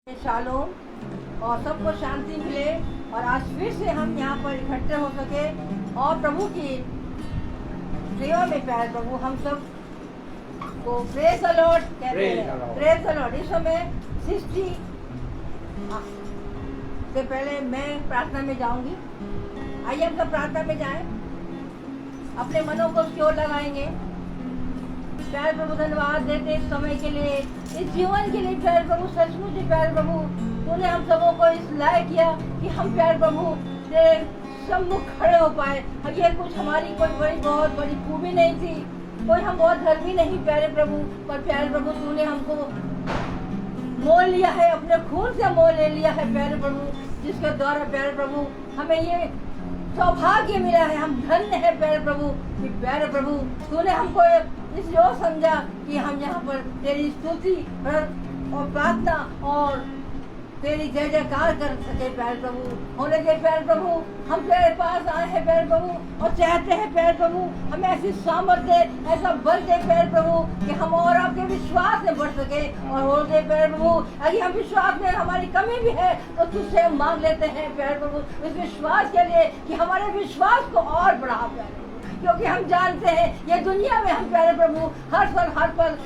Shalom और सबको शांति मिले और आज फिर से हम यहाँ पर इकट्ठे हो सके और प्रभु की सेवा में प्यारे प्रभु हम सब को प्रेज द लॉर्ड कहते हैं। Praise the Lord. इस समय सृष्टि से पहले मैं प्रार्थना में जाऊंगी। आइए हम सब प्रार्थना में जाएं, अपने मनों को उसकी ओर लगाएंगे। प्यारे प्रभु धन्यवाद देते इस समय के लिए, इस जीवन के लिए प्यारे प्रभु। सचमुच प्यारे प्रभु तूने हम सबों को इस लायक किया कि हम प्यारे प्रभु तेरे सम्मुख खड़े हो पाए। ये कुछ हमारी कोई बहुत बड़ी खूबी नहीं थी, कोई हम बहुत धर्मी नहीं प्यारे प्रभु, पर प्यारे प्रभु तूने हमको मोल लिया है, अपने खून से मोल ले लिया है प्यारे प्रभु, जिसके द्वारा प्यारे प्रभु हमें ये सौभाग्य मिला है। हम धन्य है प्यारे प्रभु कि प्यारे प्रभु तूने हमको इस यो समझा कि हम यहाँ पर तेरी स्तुति और प्रार्थना और तेरी जय जयकार कर सके प्यारे प्रभु। होने दे प्यारे प्रभु, हम तेरे पास आए हैं प्यारे प्रभु और चाहते हैं प्यारे प्रभु हमें ऐसी सामर्थ्य ऐसा बल दे प्यारे प्रभु कि हम और आपके विश्वास में बढ़ सके। और हो दे प्यारे प्रभु अगर हम विश्वास में हमारी कमी भी है तो तुझसे हम मांग लेते हैं प्यारे प्रभु इस विश्वास के लिए कि हमारे विश्वास को और बढ़ा प्यारे प्रभु, क्योंकि हम जानते हैं ये दुनिया में हम प्यारे प्रभु हर पल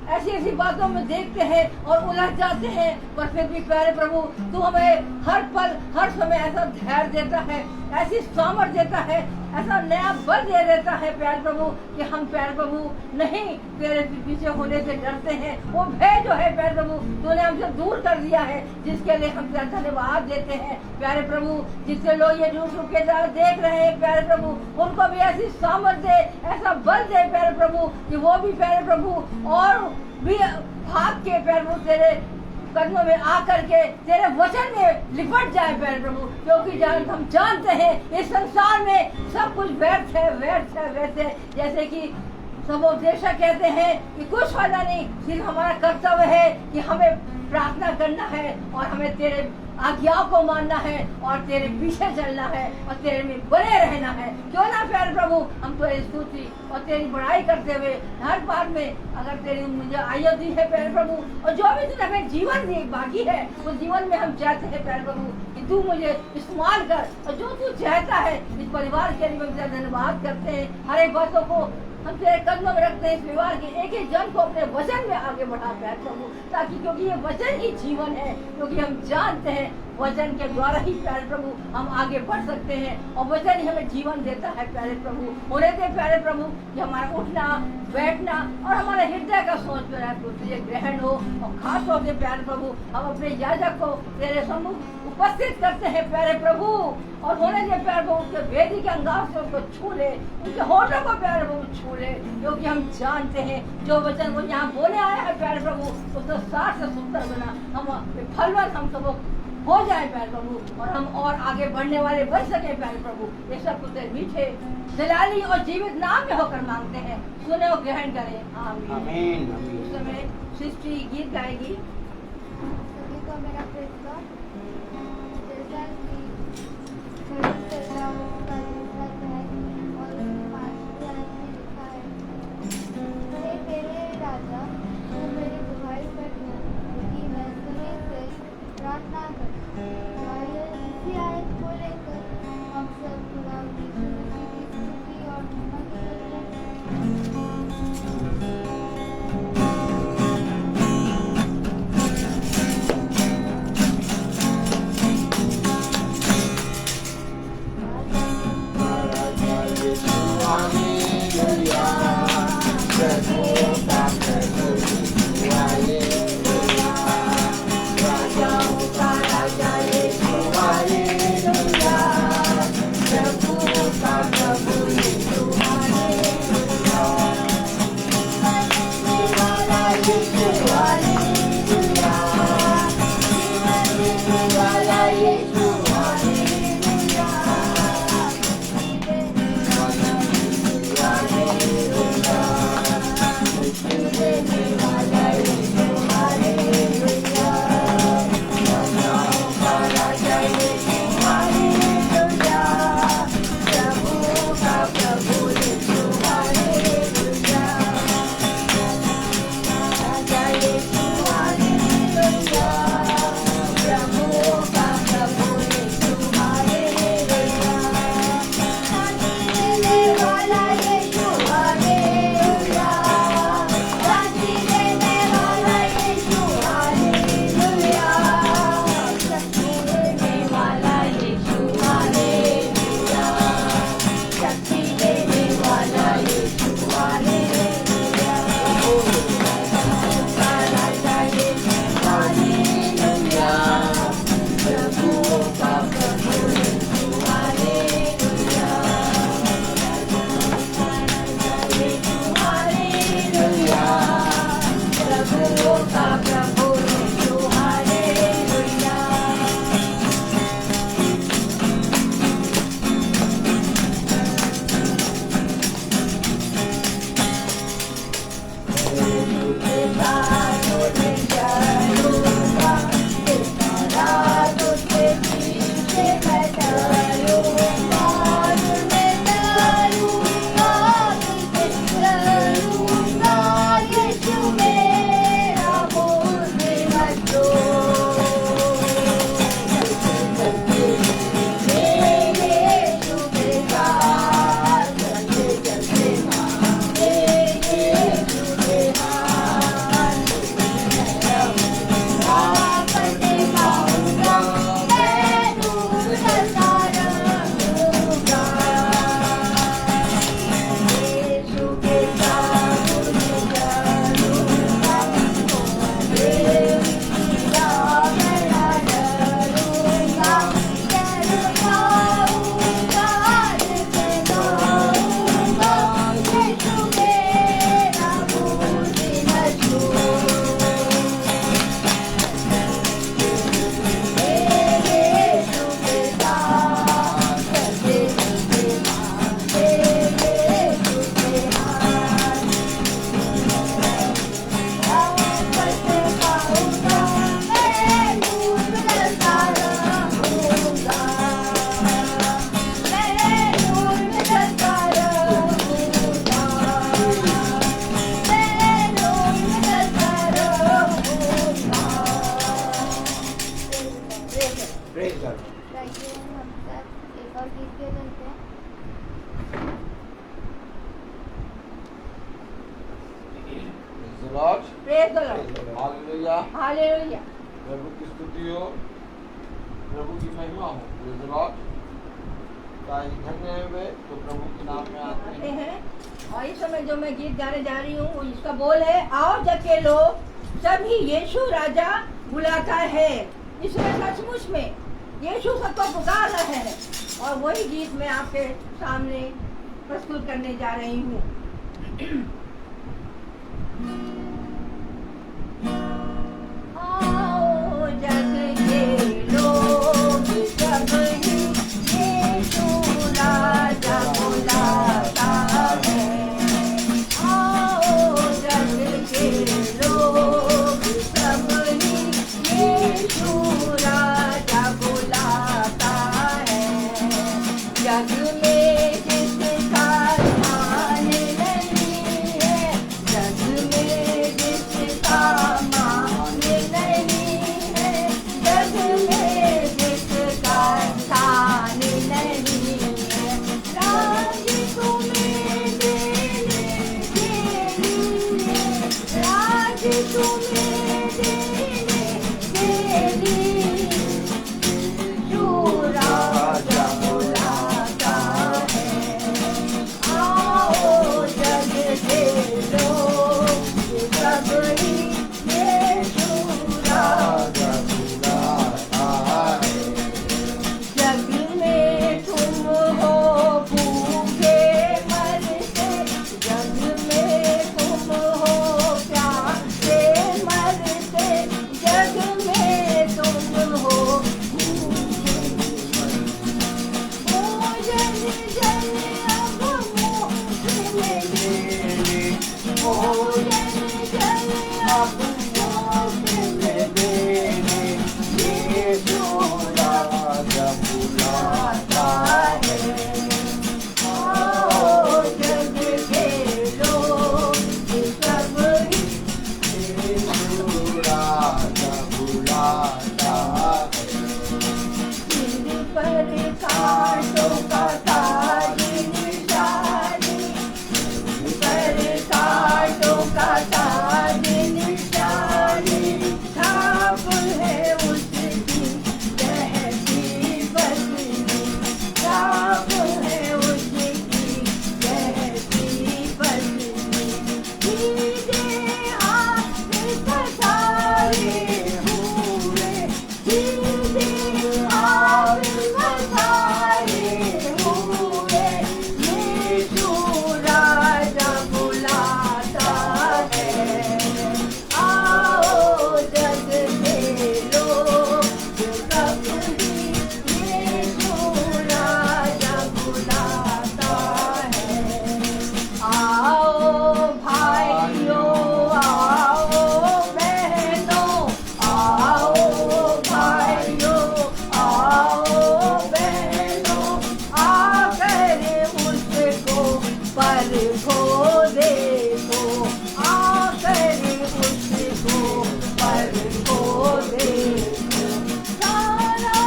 ऐसी ऐसी बातों में देखते हैं और उलझ जाते हैं, पर फिर भी प्यारे प्रभु तू हमें हर पल हर समय ऐसा धैर्य देता है, ऐसी सामर्थ्य देता है, ऐसा नया बल दे देता है प्यारे प्रभु कि हम प्यारे प्रभु नहीं तेरे पीछे होने से डरते हैं। वो भय जो है प्यारे प्रभु तूने हमसे दूर कर दिया है, जिसके लिए हम तेरा धन्यवाद देते हैं प्यारे प्रभु। जिससे लोग ये यूट्यूब के द्वारा देख रहे हैं प्यारे प्रभु उनको भी ऐसी सामर्थ्य दे, ऐसा बल दे प्यारे प्रभु कि वो भी प्यारे प्रभु और भी भाग के प्यारे प्रभु तेरे कदमों में आकर के तेरे वचन में लिपट जाए प्यारे प्रभु, क्योंकि हम जानते हैं इस संसार में सब कुछ व्यर्थ है। जैसे कि सब उपदेशक कहते हैं कि कुछ फायदा नहीं, सिर्फ हमारा कर्तव्य है कि हमें प्रार्थना करना है और हमें तेरे आज्ञाओं को मानना है और तेरे पीछे चलना है और तेरे में बने रहना है। क्यों ना प्यारे प्रभु हम तेरी स्तुति और तेरी बड़ाई करते हुए हर बात में अगर तेरी मुझे आयु दी है प्यारे प्रभु और जो भी तूने हमें जीवन दी बाकी है उस जीवन में हम चाहते हैं प्यारे प्रभु कि तू मुझे इस्तेमाल कर और जो तू चाहता है इस परिवार के लिए हम धन्यवाद करते हैं। हर एक बातों को हम तेरे कदमों में रखते हैं, इस परिवार के एक जन को अपने वचन में आगे बढ़ा प्यारे प्रभु, ताकि क्योंकि ये वचन ही जीवन है, क्योंकि हम जानते हैं वचन के द्वारा ही प्यारे प्रभु हम आगे बढ़ सकते हैं और वचन ही हमें जीवन देता है प्यारे प्रभु। होने दे प्यारे प्रभु कि हमारा उठना बैठना और हमारे हृदय का सोच प्यारे प्रभु तुझे ग्रहण हो और खास तौर से प्यारे प्रभु हम अपने याजक को तेरे सम्मुख उपस्थित करते हैं प्यारे प्रभु। और होने दे प्यारे प्रभु उसके वेदी के अंगार से उनको छू ले, उनके होठों को प्यारे प्रभु छू ले, क्योंकि हम जानते हैं जो वचन वो यहाँ बोले आया है प्यारे प्रभु उसको 60 से 70 गुना हम फलवान हम सब हो जाए प्यारे प्रभु और हम और आगे बढ़ने वाले बन सके प्यारे प्रभु। ये सब कुछ मीठे दलाली और जीवित नाम में होकर मांगते हैं, सुने और ग्रहण करें। आमीन। उस समय सृष्टि गीत गाएगी। सभी को मेरा प्रेज गॉड। जैसा कि खड़ी सजाओं का रूपक है और उसमें 5 लाइन में लिखा है, हे मेरे राजा तू मेरी दुहाई पर हो कि मैं तुम्हें से प्रार्थना करूं। इसी आयत को लेकर हम सब खुदा की स्तुति और महिमा करते हैं। Raja praise the Lord. तो आइए हम सब एक और गीत के चलते हैं। Praise the Lord. Praise the Lord, Hallelujah. Hallelujah. प्रभु की स्तुति हो, प्रभु की महिमा हो। Praise the Lord. ताई धन्य है वे जो प्रभु के नाम में आते आते हैं। हैं। और इस समय जो मैं गीत गाने जा रही हूँ वो इसका बोल है, आओ जग के लोग सभी यीशु राजा बुलाता है। इसमें सचमुच में यीशु सबको पुकार रहे हैं और वही गीत मैं आपके सामने प्रस्तुत करने जा रही हूँ। आओ जग के लोग सभी यीशु राजा बुलाता है। आओ जग के लोग सभी यीशु राजा बुलाता है। जग में जिसका स्थान नहीं है, जग में जिसका मान नहीं है, जग में जिसका स्थान नहीं है, राज तुम्हें देने के लिए, राज तुम्हें देने के लिए यीशु राजा बुलाता है। आओ जग के लोग सभी यीशु राजा बुलाता है। जग में तुम हो भूखे मरते, जग में तुम हो प्यासे मरते, जग में तुम हो भोजन जल अब मुफ्त में दे, भोजन जल अब मुफ्त में दे, यीशु राजा बुलाता है। आओ जग के लोग सभी यीशु राजा बुलाता है। सिर पर कांटों का ताज निशानी, पर कांटों का ताज निशानी, छाप है उसकी कहती बदली, छाप है उसकी कहती बदली। सीधे हाथ पसारे हुए, सीधे हाथ पसारे हुए, यीशु राजा बुलाता है। आओ जग के लोग सभी यीशु राजा बुलाता है। आओ भाइयों, आओ बहनों, आओ भाइयों, आओ बहनों, आकर उसको परखो देखो, आकर उसको परखो देखो। सारा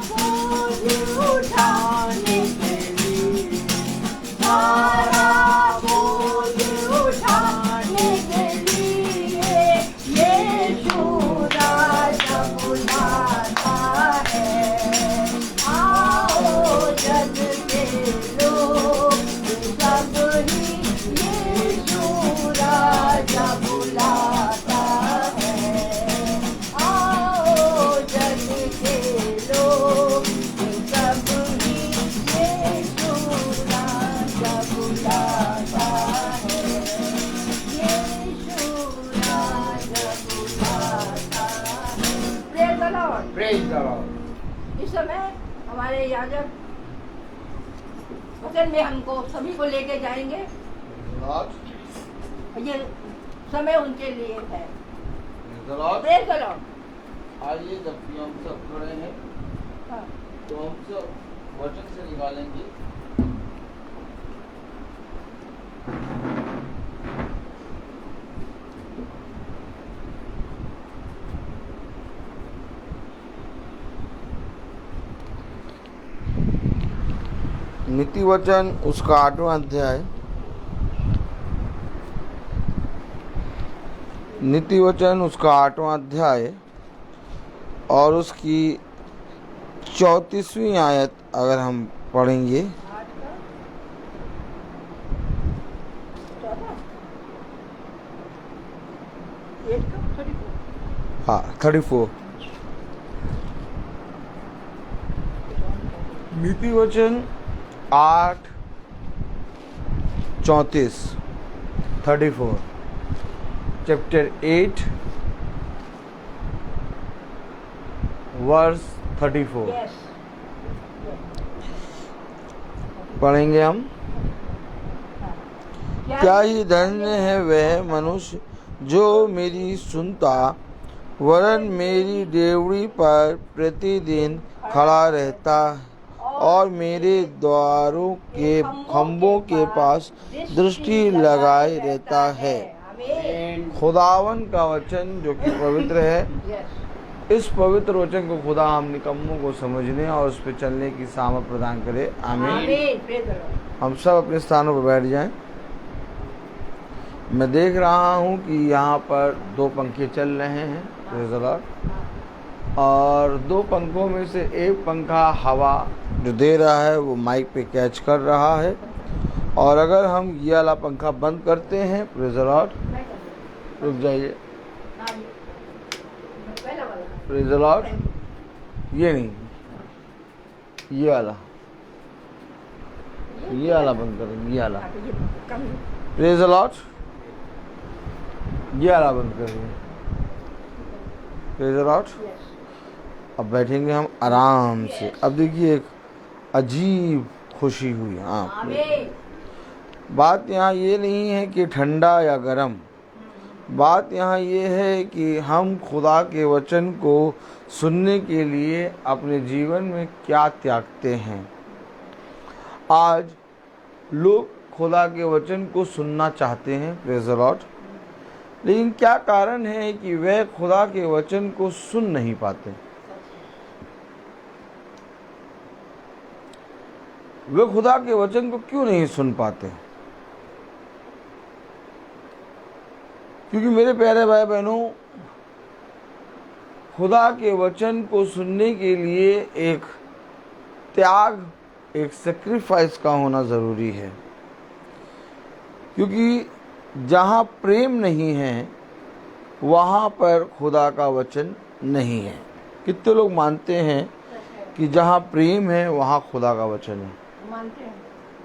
बोझ उठाने के लिए, सारा बोझ उठाने के लिए यीशु राजा बुलाता है। आओ जग के लोग सभी यीशु राजा बुलाता है। आओ जग के लोग सभी यीशु राजा बुलाता है। यीशु राजा बुलाता है। Praise the Lord। Praise the Lord. इस समय हमारे याजक वचन में हमको सभी को लेके जाएंगे। Praise the Lord. ये समय उनके लिए है। Praise the Lord. Praise the Lord. आइए जबकि हम सब खड़े हैं हाँ। तो हम सब वचन से निकालेंगे। नीति वचन उसका 8वां अध्याय, नीति वचन उसका 8वां अध्याय और उसकी 34वीं आयत अगर हम पढ़ेंगे। 8 का 14 8 का 34 हाँ 34। नीति वचन 8:34 34 चैप्टर 8 वर्स 34 यस पढ़ेंगे हम। क्या ही धन्य है वह मनुष्य जो मेरी सुनता, वरन मेरी डेवढ़ी पर प्रतिदिन खड़ा रहता और मेरे द्वारों के खंभों के पास दृष्टि लगाए रहता है। आमीन। खुदावन का वचन जो कि पवित्र है, यस इस पवित्र वचन को खुदा हम निकम्मों को समझने और उस पर चलने की सामर्थ प्रदान करे। आमीन। आमीन। Praise the Lord. हम सब अपने स्थानों पर बैठ जाएं। मैं देख रहा हूं कि यहाँ पर 2 पंखे चल रहे हैं, प्रेज़ द लॉर्ड। और 2 पंखों में से एक पंखा हवा जो दे रहा है वो माइक पे कैच कर रहा है, और अगर हम ये वाला पंखा बंद करते हैं, प्रेज़ द लॉर्ड, मैं कर दूँ। रुक जाइए, हाँ, पहला वाला। प्रेज़ द लॉर्ड, ये नहीं, ये वाला बंद करेंगे, ये वाला, हाँ, तो ये कम है। प्रेज़ द लॉर्ड, ये वाला बंद करेंगे, प्रेज़ द लॉर्ड। यस अब बैठेंगे हम आराम से। अब देखिए एक अजीब खुशी हुई। हाँ, आमीन। बात यहाँ ये नहीं है कि ठंडा या गर्म, बात यहाँ ये है कि हम खुदा के वचन को सुनने के लिए अपने जीवन में क्या त्यागते हैं। आज लोग खुदा के वचन को सुनना चाहते हैं, प्रेज़ द लॉर्ड, लेकिन क्या कारण है कि वे खुदा के वचन को सुन नहीं पाते। वे खुदा के वचन को क्यों नहीं सुन पाते? क्योंकि मेरे प्यारे भाई बहनों, खुदा के वचन को सुनने के लिए एक त्याग, एक सेक्रीफाइस का होना ज़रूरी है। क्योंकि जहाँ प्रेम नहीं है वहाँ पर खुदा का वचन नहीं है। कितने लोग मानते हैं कि जहाँ प्रेम है वहाँ खुदा का वचन है? मानते हैं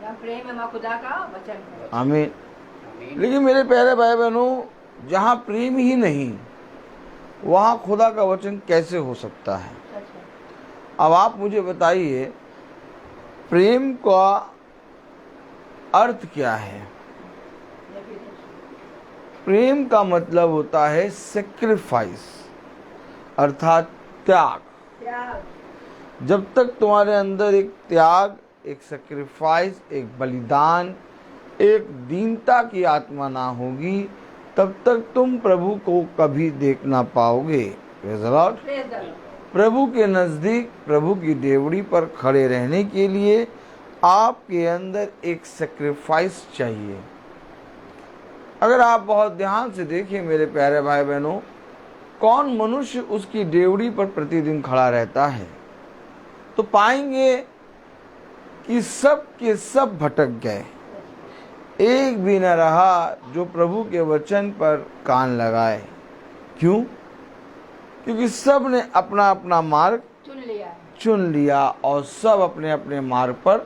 जहाँ प्रेम है वहाँ खुदा का वचन है। आमीन। लेकिन मेरे प्यारे भाई बहनों, जहाँ प्रेम ही नहीं वहाँ खुदा का वचन कैसे हो सकता है? सच है। अब आप मुझे बताइए, प्रेम का अर्थ क्या है? प्रेम का मतलब होता है सेक्रीफाइस, अर्थात त्याग। त्याग। जब तक तुम्हारे अंदर एक त्याग, एक सेक्रीफाइस, एक बलिदान, एक दीनता की आत्मा ना होगी, तब तक तुम प्रभु को कभी देख ना पाओगे। Praise the Lord. प्रभु के नज़दीक, प्रभु की डेवढ़ी पर खड़े रहने के लिए आपके अंदर एक सेक्रीफाइस चाहिए। अगर आप बहुत ध्यान से देखें मेरे प्यारे भाई बहनों, कौन मनुष्य उसकी डेवढ़ी पर प्रतिदिन खड़ा रहता है, तो पाएंगे कि सब के सब भटक गए, एक भी न रहा जो प्रभु के वचन पर कान लगाए। क्यों? क्योंकि सब ने अपना अपना मार्ग चुन लिया और सब अपने अपने मार्ग पर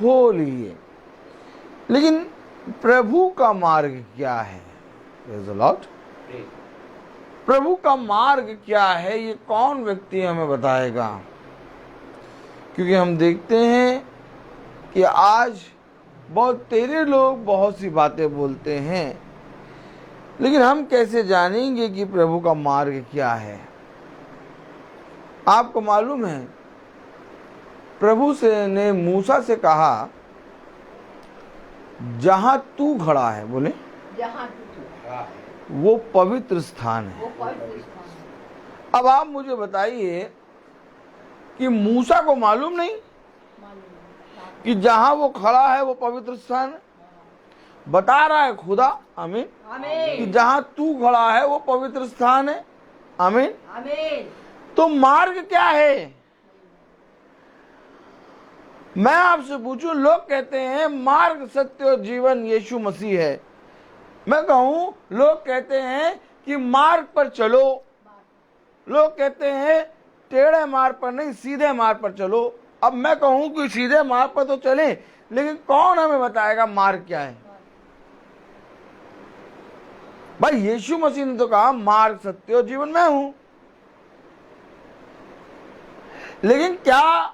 हो लिए। लेकिन प्रभु का मार्ग क्या है? Praise the Lord. प्रभु का मार्ग क्या है, ये कौन व्यक्ति हमें बताएगा? क्योंकि हम देखते हैं कि आज बहुत तेरे लोग बहुत सी बातें बोलते हैं, लेकिन हम कैसे जानेंगे कि प्रभु का मार्ग क्या है? आपको मालूम है, प्रभु से ने मूसा से कहा, जहां तू खड़ा है, बोले जहाँ तू वो पवित्र स्थान है। वो पवित्र स्थान है। अब आप मुझे बताइए कि मूसा को मालूम नहीं? मालूम है। कि जहां वो खड़ा है वो पवित्र स्थान है। बता रहा है खुदा, आमीन, कि आमीन जहां तू खड़ा है वो पवित्र स्थान है, आमीन। आमीन। तो मार्ग क्या है? मैं आपसे पूछूं, लोग कहते हैं मार्ग सत्य और जीवन यीशु मसीह है। मैं कहूं, लोग कहते हैं कि मार्ग पर चलो, लोग कहते हैं टेढ़े मार्ग पर नहीं सीधे मार्ग पर चलो। अब मैं कहूं कि सीधे मार्ग पर तो चले, लेकिन कौन हमें बताएगा मार्ग क्या है? भाई यीशु मसीह ने तो कहा मार्ग सत्य और जीवन मैं हूं। लेकिन क्या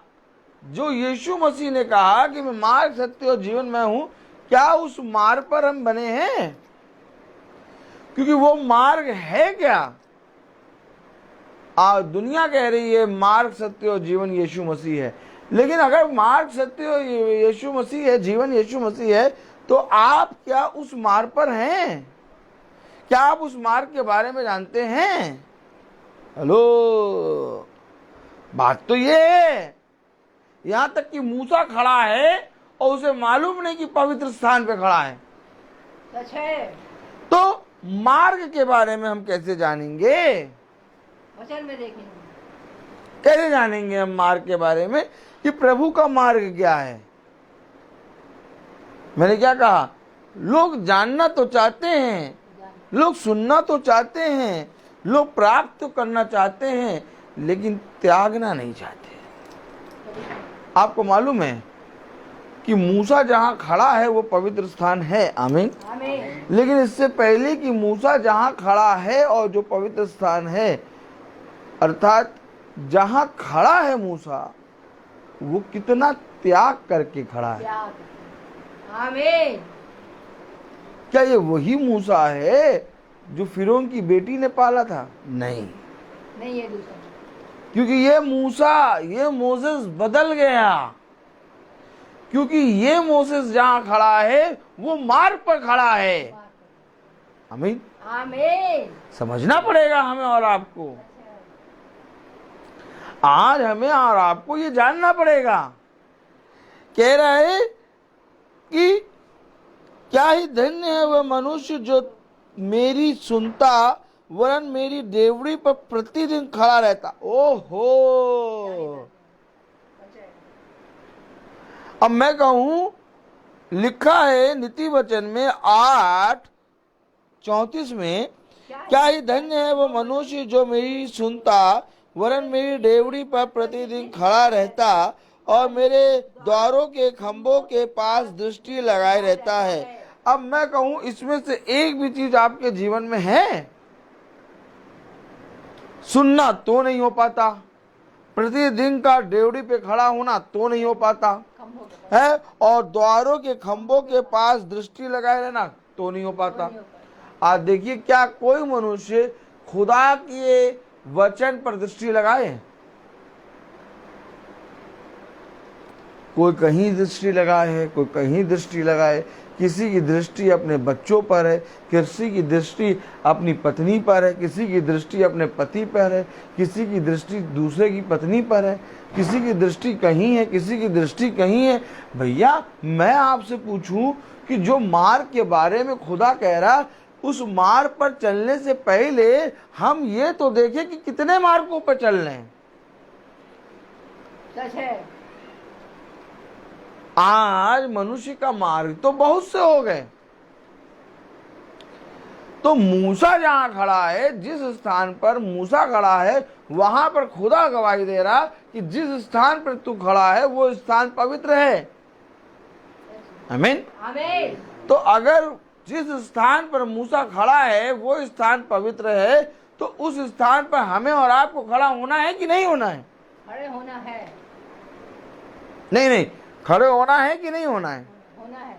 जो यीशु मसीह ने कहा कि मैं मार्ग सत्य और जीवन मैं हूं, क्या उस मार्ग पर हम बने हैं? क्योंकि वो मार्ग है क्या? दुनिया कह रही है मार्ग सत्य और जीवन यीशु मसीह है, लेकिन अगर मार्ग सत्य और यीशु मसीह है, जीवन यीशु मसीह है, तो आप क्या उस मार्ग पर हैं? क्या आप उस मार्ग के बारे में जानते हैं? हेलो, बात तो ये है। यहां तक कि मूसा खड़ा है और उसे मालूम नहीं कि पवित्र स्थान पे खड़ा है। सच है। तो मार्ग के बारे में हम कैसे जानेंगे? वचन में देखेंगे। कैसे जानेंगे हम मार्ग के बारे में कि प्रभु का मार्ग क्या है? मैंने क्या कहा? लोग जानना तो चाहते हैं, लोग सुनना तो चाहते हैं, लोग प्राप्त तो करना चाहते हैं, लेकिन त्यागना नहीं चाहते। आपको मालूम है कि मूसा जहां खड़ा है वो पवित्र स्थान है, आमीन। आमीन। लेकिन इससे पहले कि मूसा जहां खड़ा है और जो पवित्र स्थान है, अर्थात जहां खड़ा है मूसा, वो कितना त्याग करके खड़ा है। आमीन। क्या ये वही मूसा है जो फिरौन की बेटी ने पाला था? नहीं, नहीं, ये दूसरा। क्योंकि ये मूसा, ये मोसेस बदल गया। क्योंकि ये मोसेस जहां खड़ा है वो मार्ग पर खड़ा है, आमीन। आमीन। समझना पड़ेगा हमें और आपको। आज हमें और आपको ये जानना पड़ेगा। कह रहा है कि क्या ही धन्य है वह मनुष्य जो मेरी सुनता वरन मेरी डेवड़ी पर प्रतिदिन खड़ा रहता। ओहो, अब मैं कहूं, लिखा है नीति वचन में 8:34 में, क्या ही धन्य है वो मनुष्य जो मेरी सुनता वरन मेरी डेवड़ी पर प्रतिदिन खड़ा रहता और मेरे द्वारों के खंभों के पास दृष्टि लगाए रहता है। अब मैं कहूं, इसमें से एक भी चीज आपके जीवन में है? सुनना तो नहीं हो पाता, प्रतिदिन का डेवड़ी पे खड़ा होना तो नहीं हो पाता है, और द्वारों के खंभों के पास दृष्टि लगाए रहना तो नहीं हो पाता। आज देखिए, क्या कोई मनुष्य खुदा के वचन पर दृष्टि लगाए? कोई कहीं दृष्टि लगाए है, कोई कहीं दृष्टि लगाए। किसी की दृष्टि अपने बच्चों पर है, किसी की दृष्टि अपनी पत्नी पर है, किसी की दृष्टि अपने पति पर है, किसी की दृष्टि दूसरे की पत्नी पर है, किसी की दृष्टि कहीं है, किसी की दृष्टि कहीं है। भैया, मैं आपसे पूछूं कि जो मार्ग के बारे में खुदा कह रहा, उस मार्ग पर चलने से पहले हम ये तो देखें कि कितने मार्गों पर चल रहे हैं। सच है। आज मनुष्य का मार्ग तो बहुत से हो गए। तो मूसा जहां खड़ा है, जिस स्थान पर मूसा खड़ा है, वहां पर खुदा गवाही दे रहा कि जिस स्थान पर तू खड़ा है वो स्थान पवित्र है, आमीन। आमीन। तो अगर जिस स्थान पर मूसा खड़ा है वो स्थान पवित्र है, तो उस स्थान पर हमें और आपको खड़ा होना है कि नहीं होना है? खड़े होना है। नहीं, खड़े होना है कि नहीं होना है? होना है।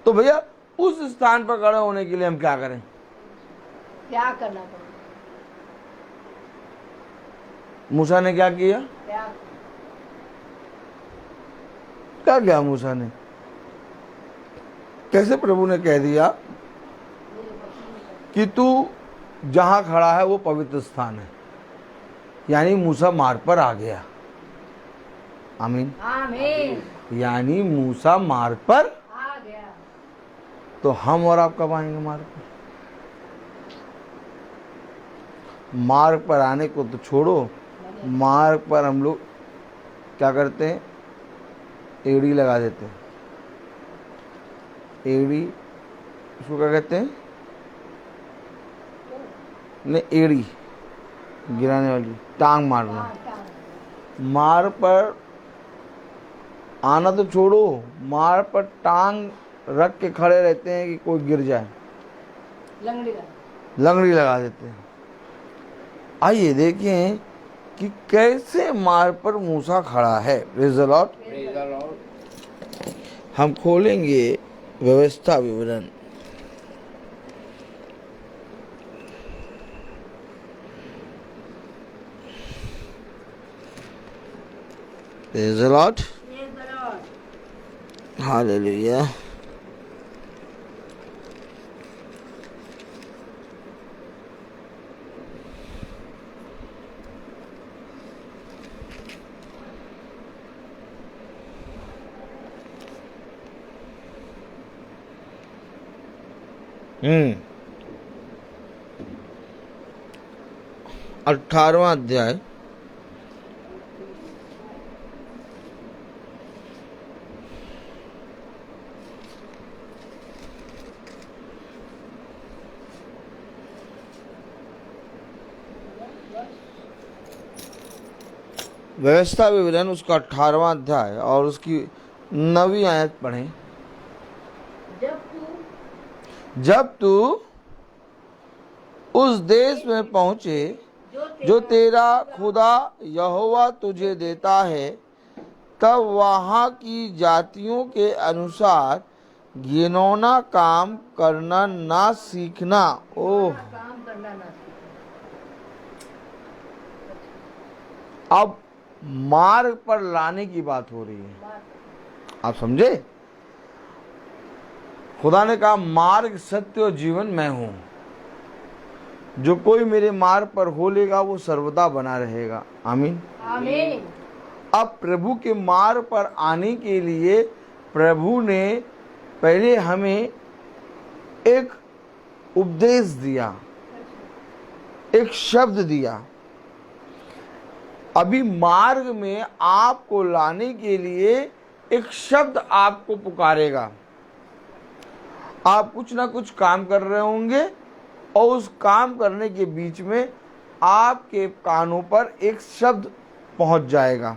तो भैया, उस स्थान पर खड़े होने के लिए हम क्या करें? क्या करना पड़ेगा? मूसा ने क्या किया? क्या किया मूसा ने? कैसे प्रभु ने कह दिया कि तू जहां खड़ा है वो पवित्र स्थान है, यानी मूसा मार्ग पर आ गया, आमीन। आमीन। यानी मूसा मार्ग पर आ गया। तो हम और आप कब आएंगे मार्ग पर? मार्ग पर आने को तो छोड़ो, मार्ग पर हम लोग क्या करते हैं? एड़ी लगा देते हैं। एड़ी उसको क्या कहते हैं? नहीं, एड़ी गिराने वाली, टांग मारना। हाँ, टांग। मार्ग पर आना तो छोड़ो, मार्ग पर टांग रख के खड़े रहते हैं कि कोई गिर जाए, लंगड़ी का। लंगड़ी लगा देते हैं। आइए देखें कि कैसे मार्ग पर मूसा खड़ा है। Praise the Lord. हम खोलेंगे व्यवस्था विवरण। Praise the Lord. Praise the Lord. Hallelujah. हम्म 18वां अध्याय व्यवस्था विवरण उसका 18वां अध्याय और उसकी 9वीं आयत पढ़ें। जब तू उस देश में पहुंचे जो तेरा खुदा यहोवा तुझे देता है, तब वहाँ की जातियों के अनुसार घिनौना काम करना ना सीखना। ओह, काम करना ना सीखो। अब मार्ग पर लाने की बात हो रही है, आप समझे? खुदा ने कहा मार्ग सत्य और जीवन मैं हूं, जो कोई मेरे मार्ग पर हो लेगा वो सर्वदा बना रहेगा। आमीन। आमीन। अब प्रभु के मार्ग पर आने के लिए प्रभु ने पहले हमें एक उपदेश दिया, एक शब्द दिया। अभी मार्ग में आपको लाने के लिए एक शब्द आपको पुकारेगा। आप कुछ ना कुछ काम कर रहे होंगे और उस काम करने के बीच में आपके कानों पर एक शब्द पहुंच जाएगा।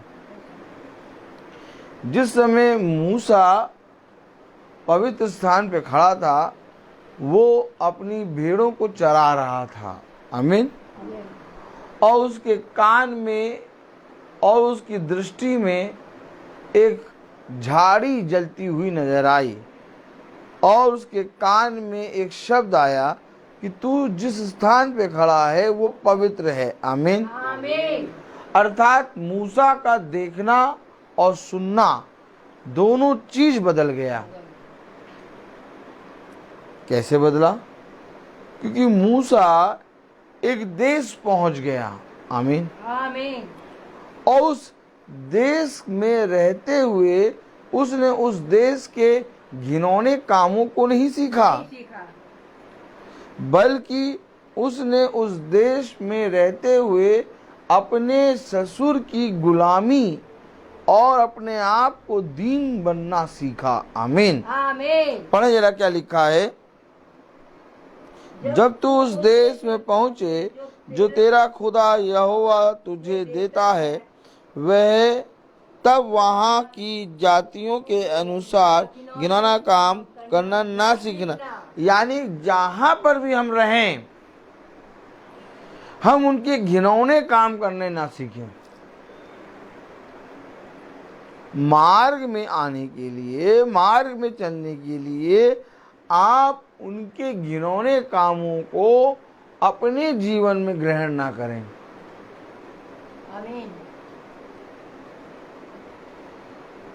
जिस समय मूसा पवित्र स्थान पे खड़ा था, वो अपनी भेड़ों को चरा रहा था। आमीन। और उसके कान में और उसकी दृष्टि में एक झाड़ी जलती हुई नजर आई और उसके कान में एक शब्द आया कि तू जिस स्थान पे खड़ा है वो पवित्र है। आमीन। आमीन। अर्थात मूसा का देखना और सुनना दोनों चीज बदल गया। कैसे बदला? क्योंकि मूसा एक देश पहुंच गया। आमीन। आमीन। और उस देश में रहते हुए उसने उस देश के घिनौने कामों को नहीं सीखा, बल्कि उसने उस देश में रहते हुए अपने ससुर की गुलामी और अपने आप को दीन बनना सीखा। आमीन। आमीन। पढ़े जरा क्या लिखा है। जब तू उस देश में पहुंचे जो तेरा खुदा यहोवा तुझे देता है, वह तब वहाँ की जातियों के अनुसार घिनौना काम करना ना सीखना। यानी जहां पर भी हम रहें, हम उनके घिनौने काम करने ना सीखें। मार्ग में आने के लिए, मार्ग में चलने के लिए आप उनके घिनौने कामों को अपने जीवन में ग्रहण ना करें। आमीन।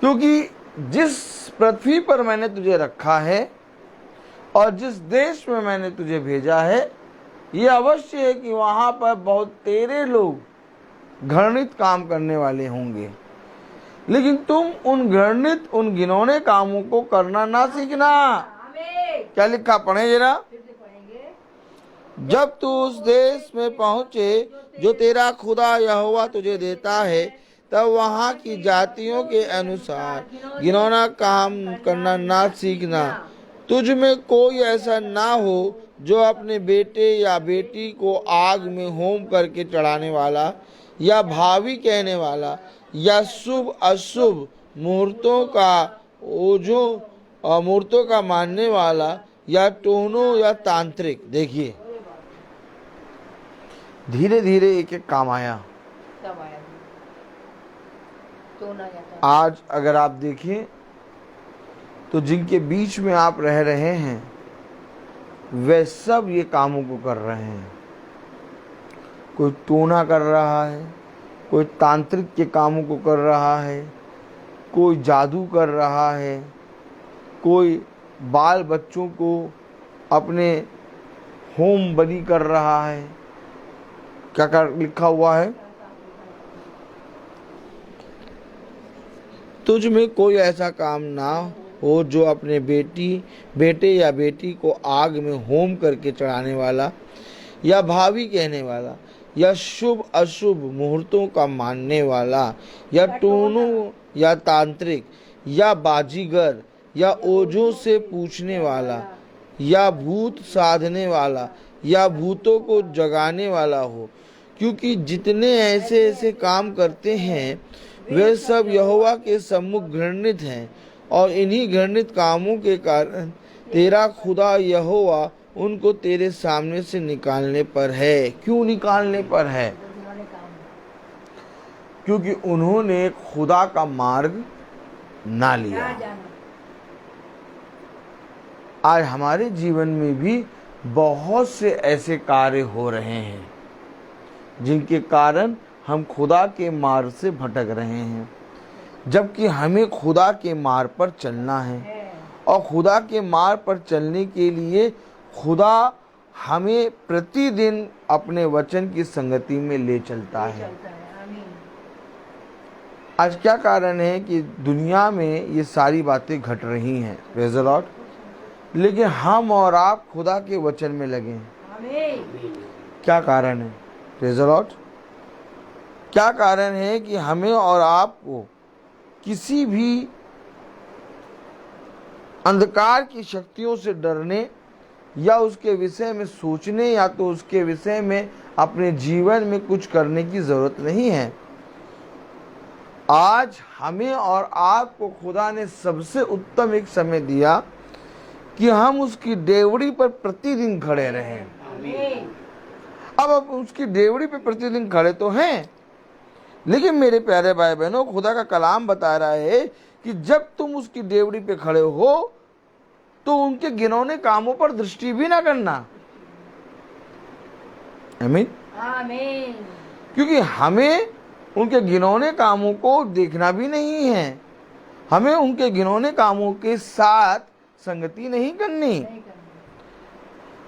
क्योंकि जिस पृथ्वी पर मैंने तुझे रखा है और जिस देश में मैंने तुझे भेजा है, ये अवश्य है कि वहां पर बहुत तेरे लोग घृणित काम करने वाले होंगे। लेकिन तुम उन घृणित उन घिनौने कामों को करना ना सीखना। आमीन। क्या लिखा, पढ़े जरा। फिर से पढ़ेंगे। जब तू उस देश में पहुंचे जो तेरा खुदा यहोवा तुझे देता है, तब वहां की जातियों के अनुसार घिनौना काम करना ना सीखना। तुझ में कोई ऐसा ना हो जो अपने बेटे या बेटी को आग में होम करके चढ़ाने वाला, या भावी कहने वाला, या शुभ अशुभ मुहूर्तों का ओझों और मुहूर्तों का मानने वाला, या टोनों या तांत्रिक। देखिए धीरे धीरे एक एक काम आया। सब आया तो ना जाता। आज अगर आप देखें तो जिनके बीच में आप रह रहे हैं वे सब ये कामों को कर रहे हैं। कोई टोना कर रहा है, कोई तांत्रिक के कामों को कर रहा है, कोई जादू कर रहा है, कोई बाल बच्चों को अपने होम बलि कर रहा है। क्या कर लिखा हुआ है, तुझ में कोई ऐसा काम ना हो जो अपने बेटे या बेटी को आग में होम करके चढ़ाने वाला, या भावी कहने वाला, या शुभ अशुभ मुहूर्तों का मानने वाला, या टोनों या तांत्रिक, या बाजीगर, या ओझों से पूछने वाला, या भूत साधने वाला, या भूतों को जगाने वाला हो। क्योंकि जितने ऐसे ऐसे काम करते हैं वे सब यहोवा के सम्मुख घृणित हैं, और इन्हीं घृणित कामों के कारण तेरा खुदा यहोवा उनको तेरे सामने से निकालने पर है। क्यों निकालने पर है? क्योंकि उन्होंने खुदा का मार्ग ना लिया। आज हमारे जीवन में भी बहुत से ऐसे कार्य हो रहे हैं जिनके कारण हम खुदा के मार्ग से भटक रहे हैं, जबकि हमें खुदा के मार्ग पर चलना है। और खुदा के मार्ग पर चलने के लिए खुदा हमें प्रतिदिन अपने वचन की संगति में ले चलता है। आज क्या कारण है कि दुनिया में ये सारी बातें घट रही हैं, प्रेज़ द लॉर्ड, लेकिन हम और आप खुदा के वचन में लगे हैं। क्या कारण है, प्रेज़ द लॉर्ड? क्या कारण है कि हमें और आपको किसी भी अंधकार की शक्तियों से डरने या उसके विषय में सोचने या तो उसके विषय में अपने जीवन में कुछ करने की जरूरत नहीं है। आज हमें और आपको खुदा ने सबसे उत्तम एक समय दिया कि हम उसकी डेवड़ी पर प्रतिदिन खड़े रहें। अब उसकी डेवड़ी पे प्रतिदिन खड़े तो हैं, लेकिन मेरे प्यारे भाई बहनों, खुदा का कलाम बता रहा है कि जब तुम उसकी डेवड़ी पे खड़े हो तो उनके घिनौने कामों पर दृष्टि भी ना करना। आमीन। आमीन। क्योंकि हमें उनके घिनौने कामों को देखना भी नहीं है, हमें उनके घिनौने कामों के साथ संगति नहीं करनी,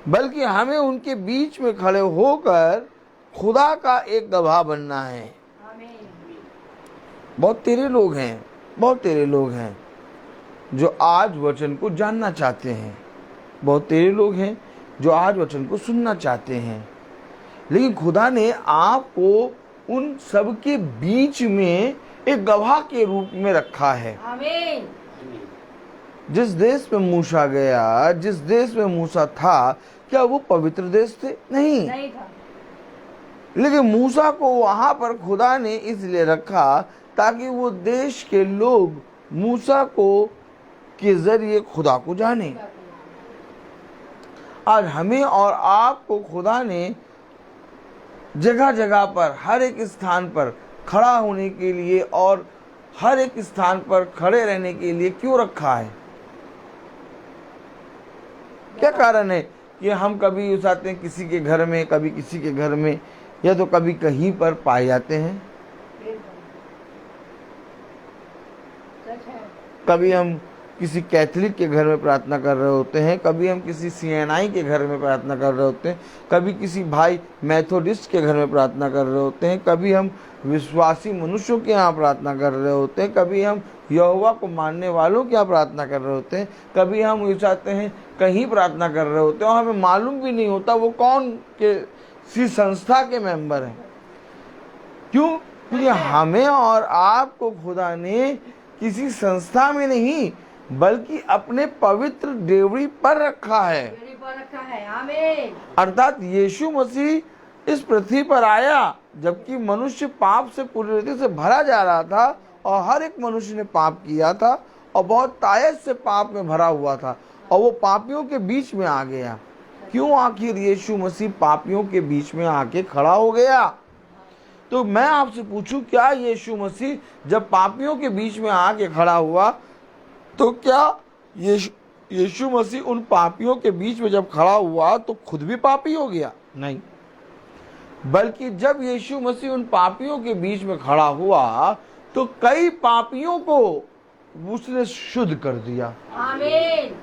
बल्कि हमें उनके बीच में खड़े होकर खुदा का एक गवाह बनना है। बहुत तेरे लोग हैं जो आज वचन को जानना चाहते हैं, बहुत तेरे लोग हैं जो आज वचन को सुनना चाहते हैं, लेकिन खुदा ने आपको उन सब के बीच में एक गवाह के रूप में रखा है। आमीन। जिस देश में मूसा गया, जिस देश में मूसा था, क्या वो पवित्र देश थे? नहीं था। लेकिन मूसा को वहां पर खुदा ने इसलिए रखा ताकि वो देश के लोग मूसा को के जरिए खुदा को जाने। आज हमें और आपको खुदा ने जगह जगह पर, हर एक स्थान पर खड़ा होने के लिए और हर एक स्थान पर खड़े रहने के लिए क्यों रखा है? क्या कारण है कि हम कभी उसाते हैं किसी के घर में, कभी किसी के घर में, या तो कभी कहीं पर पाए जाते हैं। कभी हम किसी कैथलिक के घर में प्रार्थना कर रहे होते हैं, कभी हम किसी CNI के घर में प्रार्थना कर रहे होते हैं, कभी किसी भाई मैथोडिस्ट के घर में प्रार्थना कर रहे होते हैं, कभी हम विश्वासी मनुष्यों के यहाँ प्रार्थना कर रहे होते हैं, कभी हम यहोवा को मानने वालों के यहाँ प्रार्थना कर रहे होते हैं, कभी हम ये चाहते हैं कहीं प्रार्थना कर रहे होते हैं और हमें मालूम भी नहीं होता वो कौन के सी संस्था के मेंबर हैं। क्यों? क्योंकि हमें और आपको खुदा ने किसी संस्था में नहीं बल्कि अपने पवित्र डेवड़ी पर रखा है। मेरे पर रखा है। आमीन। अर्थात यीशु मसीह इस पृथ्वी पर आया जबकि मनुष्य पाप से पूरी रीति से भरा जा रहा था और हर एक मनुष्य ने पाप किया था और बहुत तायत से पाप में भरा हुआ था और वो पापियों के बीच में आ गया। क्यों आखिर यीशु मसीह पापियों के बीच में आके खड़ा हो गया? तो मैं आपसे पूछूं, क्या यीशु मसीह जब पापियों के बीच में आके खड़ा हुआ तो क्या यीशु मसीह उन पापियों के बीच में जब खड़ा हुआ तो खुद भी पापी हो गया? नहीं, बल्कि जब यीशु मसीह उन पापियों के बीच में खड़ा हुआ तो कई पापियों को उसने शुद्ध कर दिया। आमीन।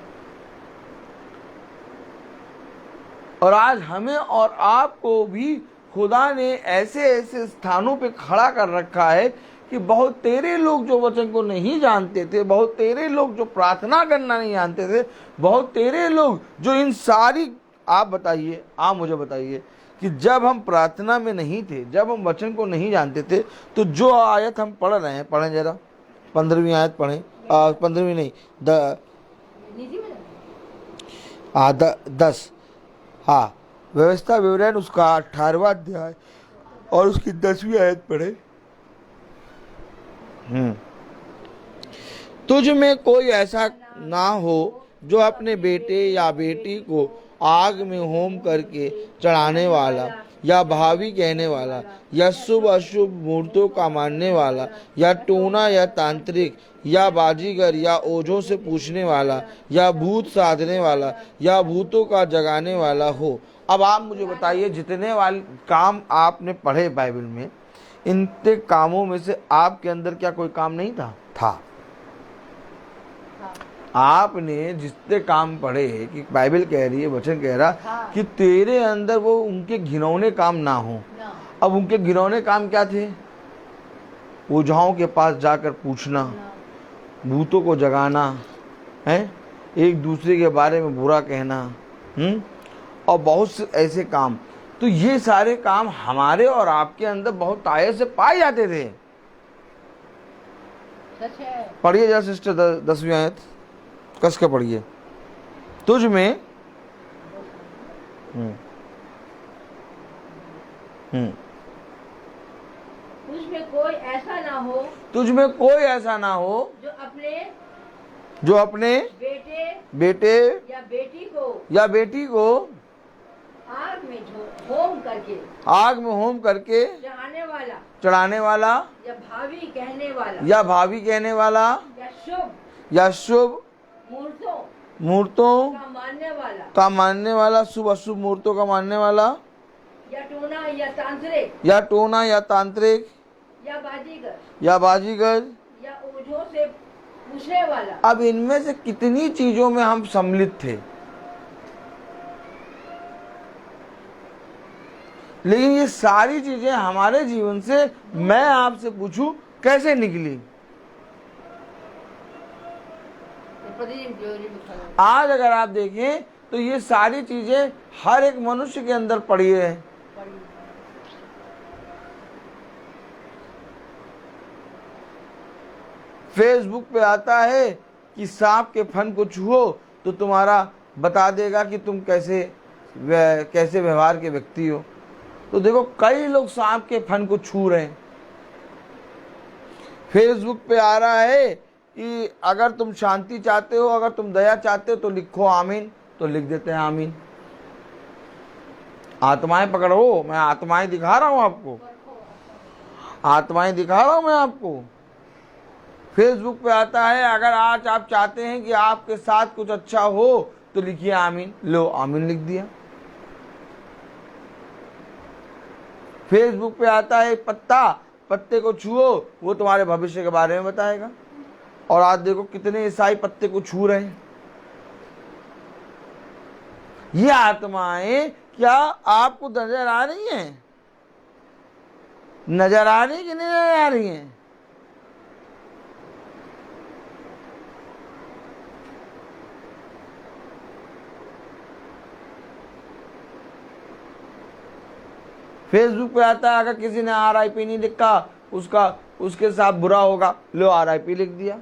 और आज हमें और आपको भी खुदा ने ऐसे ऐसे स्थानों पे खड़ा कर रखा है कि बहुत तेरे लोग जो वचन को नहीं जानते थे, बहुत तेरे लोग जो प्रार्थना करना नहीं जानते थे, बहुत तेरे लोग जो इन सारी, आप बताइए, आप मुझे बताइए कि जब हम प्रार्थना में नहीं थे, जब हम वचन को नहीं जानते थे, तो जो आयत हम पढ़ रहे हैं, पढ़ें जरा 15वीं आयत पढ़ें, 15वीं नहीं, 10, हाँ, व्यवस्था विवरण उसका 18वां अध्याय और उसकी 10वीं आयत पढ़े। तुझ में कोई ऐसा ना हो जो अपने बेटे या बेटी को आग में होम करके चढ़ाने वाला या भावी कहने वाला या शुभ अशुभ मूर्तों का मानने वाला या टोना या तांत्रिक या बाजीगर या ओझों से पूछने वाला या भूत साधने वाला या भूतों का जगाने वाला हो। अब आप मुझे बताइए, जितने वाले काम आपने पढ़े बाइबल में, इनके कामों में से आपके अंदर क्या कोई काम नहीं था? आपने जितने काम पढ़े कि बाइबल कह रही है, वचन कह रहा कि तेरे अंदर वो उनके घिनौने काम ना हो। अब उनके घिनौने काम क्या थे? ओझाओं के पास जाकर पूछना, भूतों को जगाना है, एक दूसरे के बारे में बुरा कहना, और बहुत से ऐसे काम। तो ये सारे काम हमारे और आपके अंदर बहुत तायत से पाए जाते थे। सच है। पढ़िए जरा सिस्टर 10वीं आयत कस के पढ़िए। तुझ में तुझ में कोई ऐसा ना हो, तुझ में कोई ऐसा ना हो जो अपने बेटे या बेटी को आग में होम करके चढ़ाने वाला या भावी कहने वाला या शुभ मूर्तों का मानने वाला, शुभ अशुभ मूर्तों का मानने वाला या टोना या तांत्रिक या बाजीगर या ओझों से पूछने वाला। अब इनमें से कितनी चीजों में हम सम्मिलित थे, लेकिन ये सारी चीजें हमारे जीवन से, मैं आपसे पूछूं, कैसे निकली? आज अगर आप देखें तो ये सारी चीजें हर एक मनुष्य के अंदर पड़ी है। फेसबुक पे आता है कि सांप के फन को छुओ तो तुम्हारा बता देगा कि तुम कैसे व्यवहार के व्यक्ति हो। तो देखो, कई लोग सांप के फन को छू रहे हैं। फेसबुक पे आ रहा है कि अगर तुम शांति चाहते हो, अगर तुम दया चाहते हो तो लिखो आमीन, तो लिख देते हैं आमीन। आत्माएं पकड़ो, मैं आत्माएं दिखा रहा हूं आपको, आत्माएं दिखा रहा हूं मैं आपको। फेसबुक पे आता है, अगर आज आप चाहते हैं कि आपके साथ कुछ अच्छा हो तो लिखिए आमीन, लो आमीन लिख दिया। फेसबुक पे आता है पत्ते को छुओ, वो तुम्हारे भविष्य के बारे में बताएगा। और आज देखो कितने ईसाई पत्ते को छू रहे हैं। ये आत्माएं क्या आपको नजर आ रही हैं? नजर आ रही कि नहीं नजर आ रही हैं? फेसबुक पे आता है, अगर किसी ने RIP नहीं लिखा उसके साथ बुरा होगा, लो RIP लिख दिया।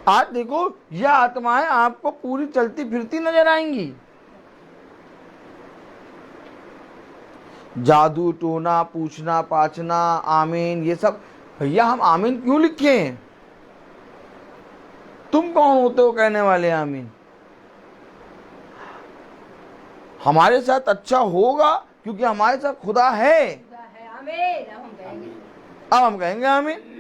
आज देखो यह आत्माएं आपको पूरी चलती फिरती नजर आएंगी। जादू टोना पूछना पाछना आमीन, ये सब भैया हम आमीन क्यों लिखे हैं? तुम कौन होते हो कहने वाले आमीन? हमारे साथ अच्छा होगा क्योंकि हमारे साथ खुदा है। आमीन। अब हम कहेंगे आमीन।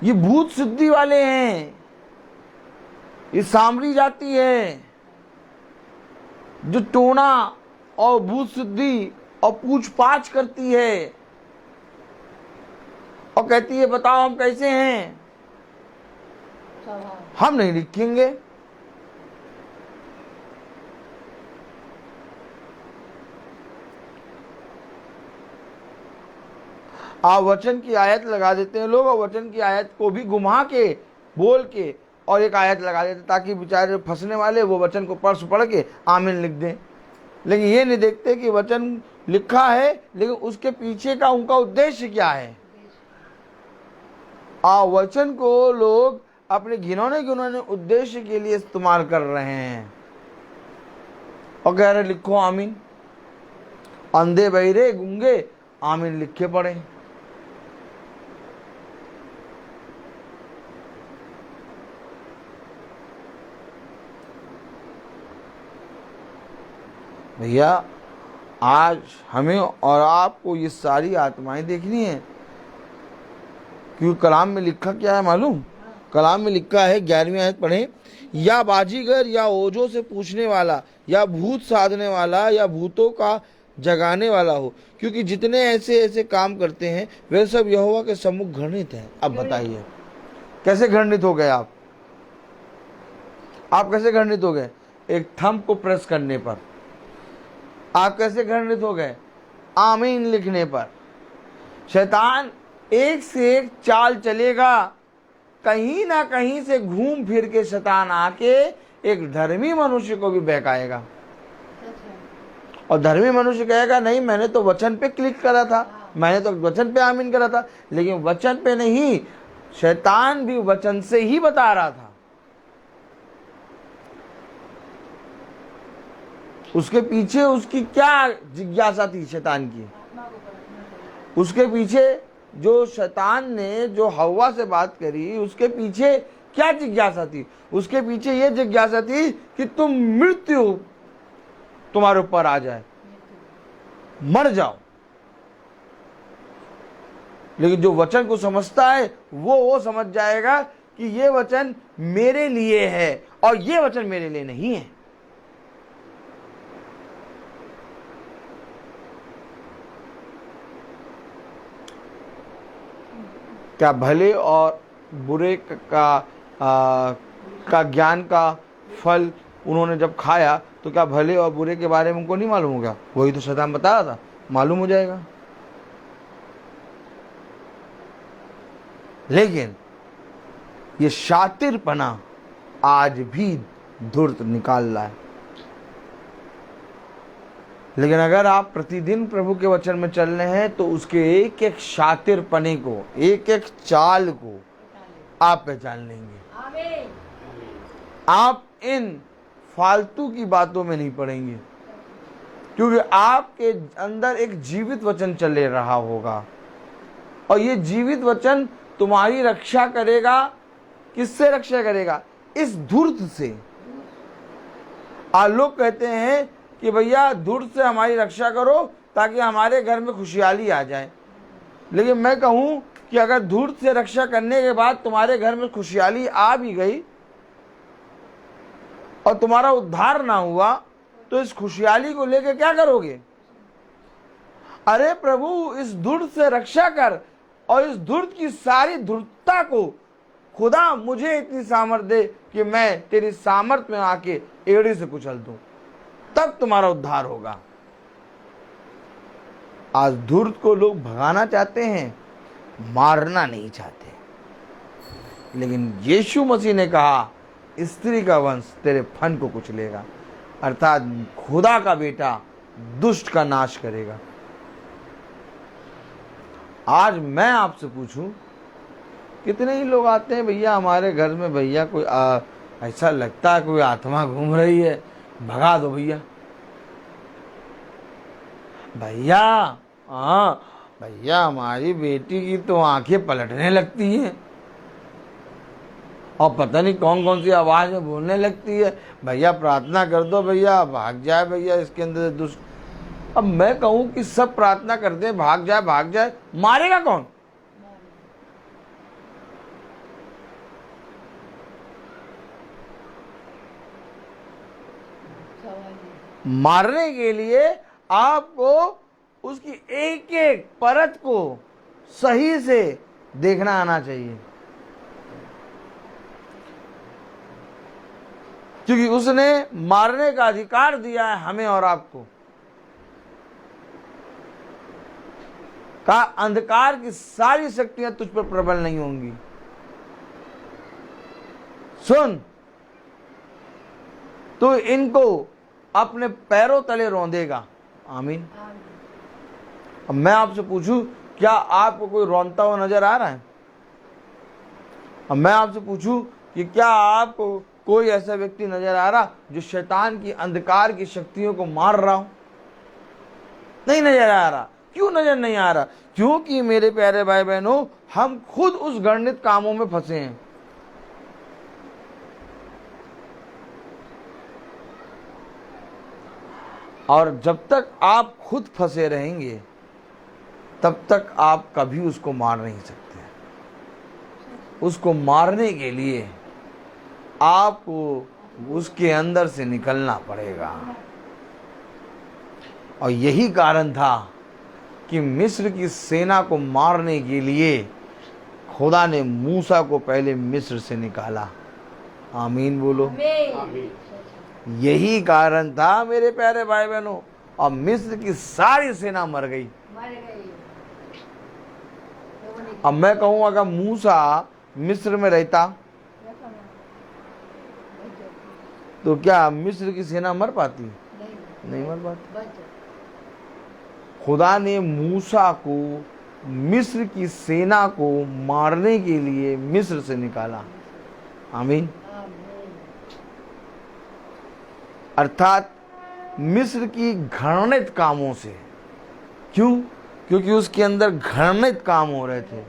ये भूत सिद्धि वाले हैं, ये सामरी जाति है जो टोना और भूत सिद्धि और पूछ पाछ करती है और कहती है बताओ हम कैसे हैं। हम नहीं लिखेंगे। आप वचन की आयत लगा देते हैं लोग, और वचन की आयत को भी घुमा के बोल के और एक आयत लगा देते ताकि बेचारे फंसने वाले वो वचन को पढ़ के आमीन लिख दें। लेकिन ये नहीं देखते कि वचन लिखा है लेकिन उसके पीछे का उनका उद्देश्य क्या है। वचन को लोग अपने घिनौने उद्देश्य के लिए इस्तेमाल कर रहे हैं और कह रहे लिखो आमीन। अंधे बहरे गूंगे आमीन लिखे पड़े। भैया आज हमें और आपको ये सारी आत्माएं देखनी है, क्योंकि कलाम में लिखा क्या है मालूम? कलाम में लिखा है 11वीं आयत पढ़ें, या बाजीगर या ओजों से पूछने वाला या भूत साधने वाला या भूतों का जगाने वाला हो, क्योंकि जितने ऐसे ऐसे काम करते हैं वे सब यहोवा के सम्मुख घृणित हैं। अब बताइए कैसे घृणित हो गए आप कैसे घृणित हो गए? एक थंब को प्रेस करने पर। आप कैसे घृणित हो गए? आमीन लिखने पर। शैतान एक से एक चाल चलेगा, कहीं ना कहीं से घूम फिर के शैतान आके एक धर्मी मनुष्य को भी बहकाएगा और धर्मी मनुष्य कहेगा नहीं मैंने तो वचन पे क्लिक करा था, मैंने तो वचन पे आमीन करा था, लेकिन वचन पे नहीं, शैतान भी वचन से ही बता रहा था। उसके पीछे उसकी क्या जिज्ञासा थी शैतान की? उसके पीछे जो शैतान ने जो हव्वा से बात करी उसके पीछे क्या जिज्ञासा थी? उसके पीछे ये जिज्ञासा थी कि तुम मृत्यु तुम्हारे ऊपर आ जाए, मर जाओ। लेकिन जो वचन को समझता है वो समझ जाएगा कि ये वचन मेरे लिए है और ये वचन मेरे लिए नहीं है। क्या भले और बुरे का ज्ञान का फल उन्होंने जब खाया तो क्या भले और बुरे के बारे में उनको नहीं मालूम होगा? वही तो शैतान बता रहा था, मालूम हो जाएगा। लेकिन ये शातिरपना आज भी धूर्त निकाल रहा है। लेकिन अगर आप प्रतिदिन प्रभु के वचन में चल रहे हैं तो उसके एक एक शातिरपने को, एक एक चाल को आप पहचान लेंगे। आप इन फालतू की बातों में नहीं पड़ेंगे, क्योंकि आपके अंदर एक जीवित वचन चले रहा होगा और ये जीवित वचन तुम्हारी रक्षा करेगा। किससे रक्षा करेगा? इस धूर्त से। लोग कहते हैं कि भैया धूर्त से हमारी रक्षा करो ताकि हमारे घर में खुशहाली आ जाए। लेकिन मैं कहूं कि अगर धूर्त से रक्षा करने के बाद तुम्हारे घर में खुशहाली आ भी गई और तुम्हारा उद्धार ना हुआ तो इस खुशहाली को लेकर क्या करोगे? अरे प्रभु इस धूर्त से रक्षा कर, और इस धूर्त की सारी धूर्तता को खुदा मुझे इतनी सामर्थ दे कि मैं तेरी सामर्थ में आके एड़ी से कुचल दूं, तब तुम्हारा उद्धार होगा। आज धूर्त को लोग भगाना चाहते हैं, मारना नहीं चाहते। लेकिन यीशु मसीह ने कहा स्त्री का वंश तेरे फन को कुचलेगा, अर्थात खुदा का बेटा दुष्ट का नाश करेगा। आज मैं आपसे पूछूं, कितने ही लोग आते हैं भैया हमारे घर में, भैया कोई ऐसा लगता है कोई आत्मा घूम रही है, भगा दो भैया। भैया हाँ भैया हमारी बेटी की तो आंखें पलटने लगती हैं और पता नहीं कौन कौन सी आवाज में बोलने लगती है, भैया प्रार्थना कर दो भैया, भाग जाए भैया इसके अंदर से दुष्ट। अब मैं कहूं कि सब प्रार्थना करते हैं भाग जाए, मारेगा कौन? मारने के लिए आपको उसकी एक एक परत को सही से देखना आना चाहिए, क्योंकि उसने मारने का अधिकार दिया है हमें और आपको। का अंधकार की सारी शक्तियां तुझ पर प्रबल नहीं होंगी। सुन, तो इनको अपने पैरों तले रौंदेगा। आमीन। अब मैं आपसे पूछूं, क्या आपको कोई रौंदता हुआ नजर आ रहा है? अब मैं आपसे पूछूं कि क्या आपको कोई ऐसा व्यक्ति नजर आ रहा जो शैतान की अंधकार की शक्तियों को मार रहा हो? नहीं नजर आ रहा। क्यों नजर नहीं आ रहा? क्योंकि मेरे प्यारे भाई बहनों, हम खुद उस घृणित कामों में फंसे हैं। और जब तक आप खुद फंसे रहेंगे तब तक आप कभी उसको मार नहीं सकते। उसको मारने के लिए आपको उसके अंदर से निकलना पड़ेगा। और यही कारण था कि मिस्र की सेना को मारने के लिए खुदा ने मूसा को पहले मिस्र से निकाला। आमीन बोलो। यही कारण था मेरे प्यारे भाई बहनों। और मिस्र की सारी सेना मर गई। अब मैं कहूं, अगर मूसा मिस्र में रहता तो क्या मिस्र की सेना मर पाती? नहीं मर पाती। खुदा ने मूसा को मिस्र की सेना को मारने के लिए मिस्र से निकाला। आमीन। अर्थात मिस्र की घृणित कामों से। क्यों? क्योंकि उसके अंदर घृणित काम हो रहे थे।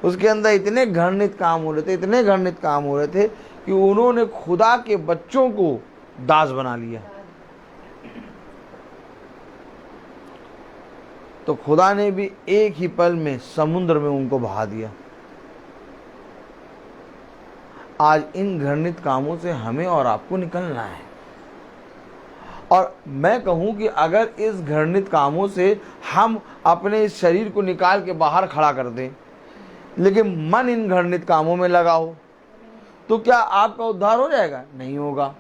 उसके अंदर इतने घृणित काम हो रहे थे कि उन्होंने खुदा के बच्चों को दास बना लिया। तो खुदा ने भी एक ही पल में समुद्र में उनको बहा दिया। आज इन घृणित कामों से हमें और आपको निकलना है। और मैं कहूं कि अगर इस घृणित कामों से हम अपने इस शरीर को निकाल के बाहर खड़ा कर दें, लेकिन मन इन घृणित कामों में लगा हो, तो क्या आपका उद्धार हो जाएगा? नहीं होगा।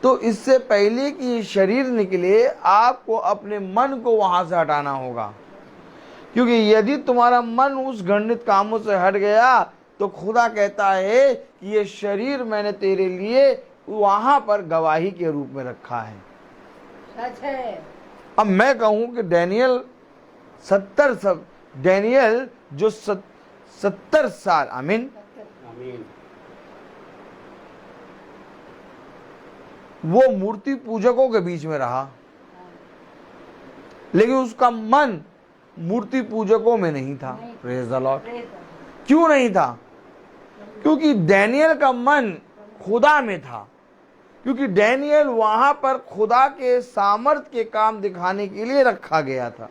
तो इससे पहले कि ये शरीर निकले, आपको अपने मन को वहां से हटाना होगा। क्योंकि यदि तुम्हारा मन उस घृणित कामों से हट गया तो खुदा कहता है कि ये शरीर मैंने तेरे लिए वहां पर गवाही के रूप में रखा है। सच है। अब मैं कहूं कि डैनियल जो 70 साल, आमीन, वो मूर्ति पूजकों के बीच में रहा, लेकिन उसका मन मूर्ति पूजकों में नहीं था। Praise the Lord. क्यों नहीं था? क्योंकि डैनियल का मन खुदा में था। क्योंकि डैनियल वहां पर खुदा के सामर्थ के काम दिखाने के लिए रखा गया था।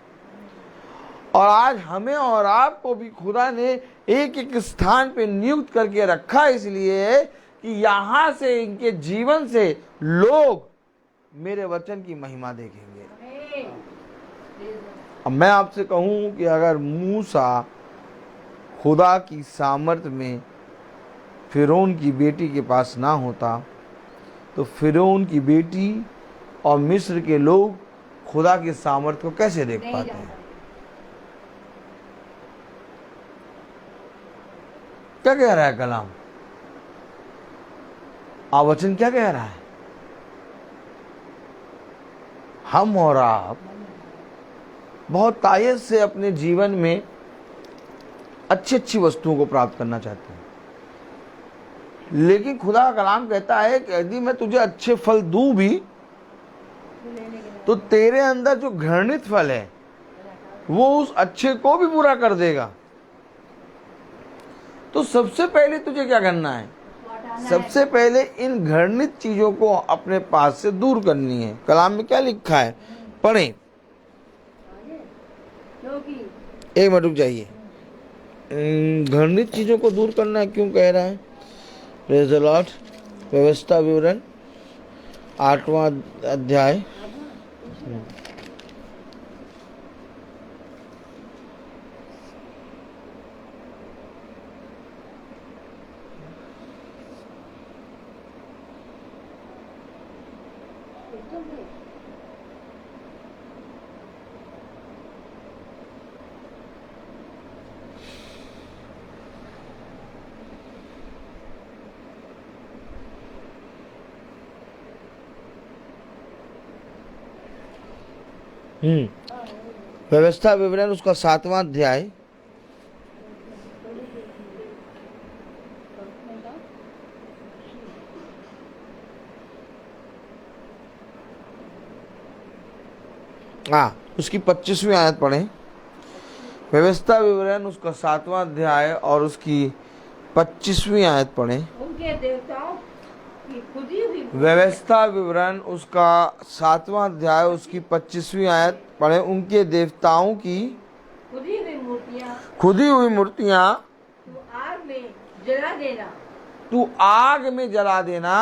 और आज हमें और आपको भी खुदा ने एक एक स्थान पे नियुक्त करके रखा, इसलिए कि यहां से, इनके जीवन से लोग मेरे वचन की महिमा देखेंगे। अब मैं आपसे कहूं कि अगर मूसा खुदा की सामर्थ में फिरौन की बेटी के पास ना होता तो फिरौन की बेटी और मिस्र के लोग खुदा की सामर्थ को कैसे देख नहीं पाते जान हैं? पाए। क्या कह रहा है कलाम? वचन क्या कह रहा है? हम और आप बहुत तायद से अपने जीवन में अच्छी अच्छी वस्तुओं को प्राप्त करना चाहते हैं, लेकिन खुदा का कलाम कहता है कि यदि मैं तुझे अच्छे फल दूं भी तो तेरे अंदर जो घृणित फल है वो उस अच्छे को भी पूरा कर देगा। तो सबसे पहले तुझे क्या करना है? सबसे पहले इन घृणित चीजों को अपने पास से दूर करनी है। कलाम में क्या लिखा है? पढ़ें। क्योंकि एक मिनट रुक जाइए। घृणित चीजों को दूर करना है, क्यों कह रहा है? Praise the Lord. व्यवस्था विवरण 8वां अध्याय व्यवस्था विवरण उसका 7वां अध्याय उसकी 25वीं आयत पढ़ें। व्यवस्था विवरण उसका 7वां अध्याय और उसकी 25वीं आयत पढ़ें। उनके देवताओं की खुदी हुई व्यवस्था विवरण उसका 7वां अध्याय उसकी 25वीं आयत पढ़ें। उनके देवताओं की खुदी हुई मूर्तियां खुदी हुई मूर्तियां तू आग में जला देना, तू आग में जला देना,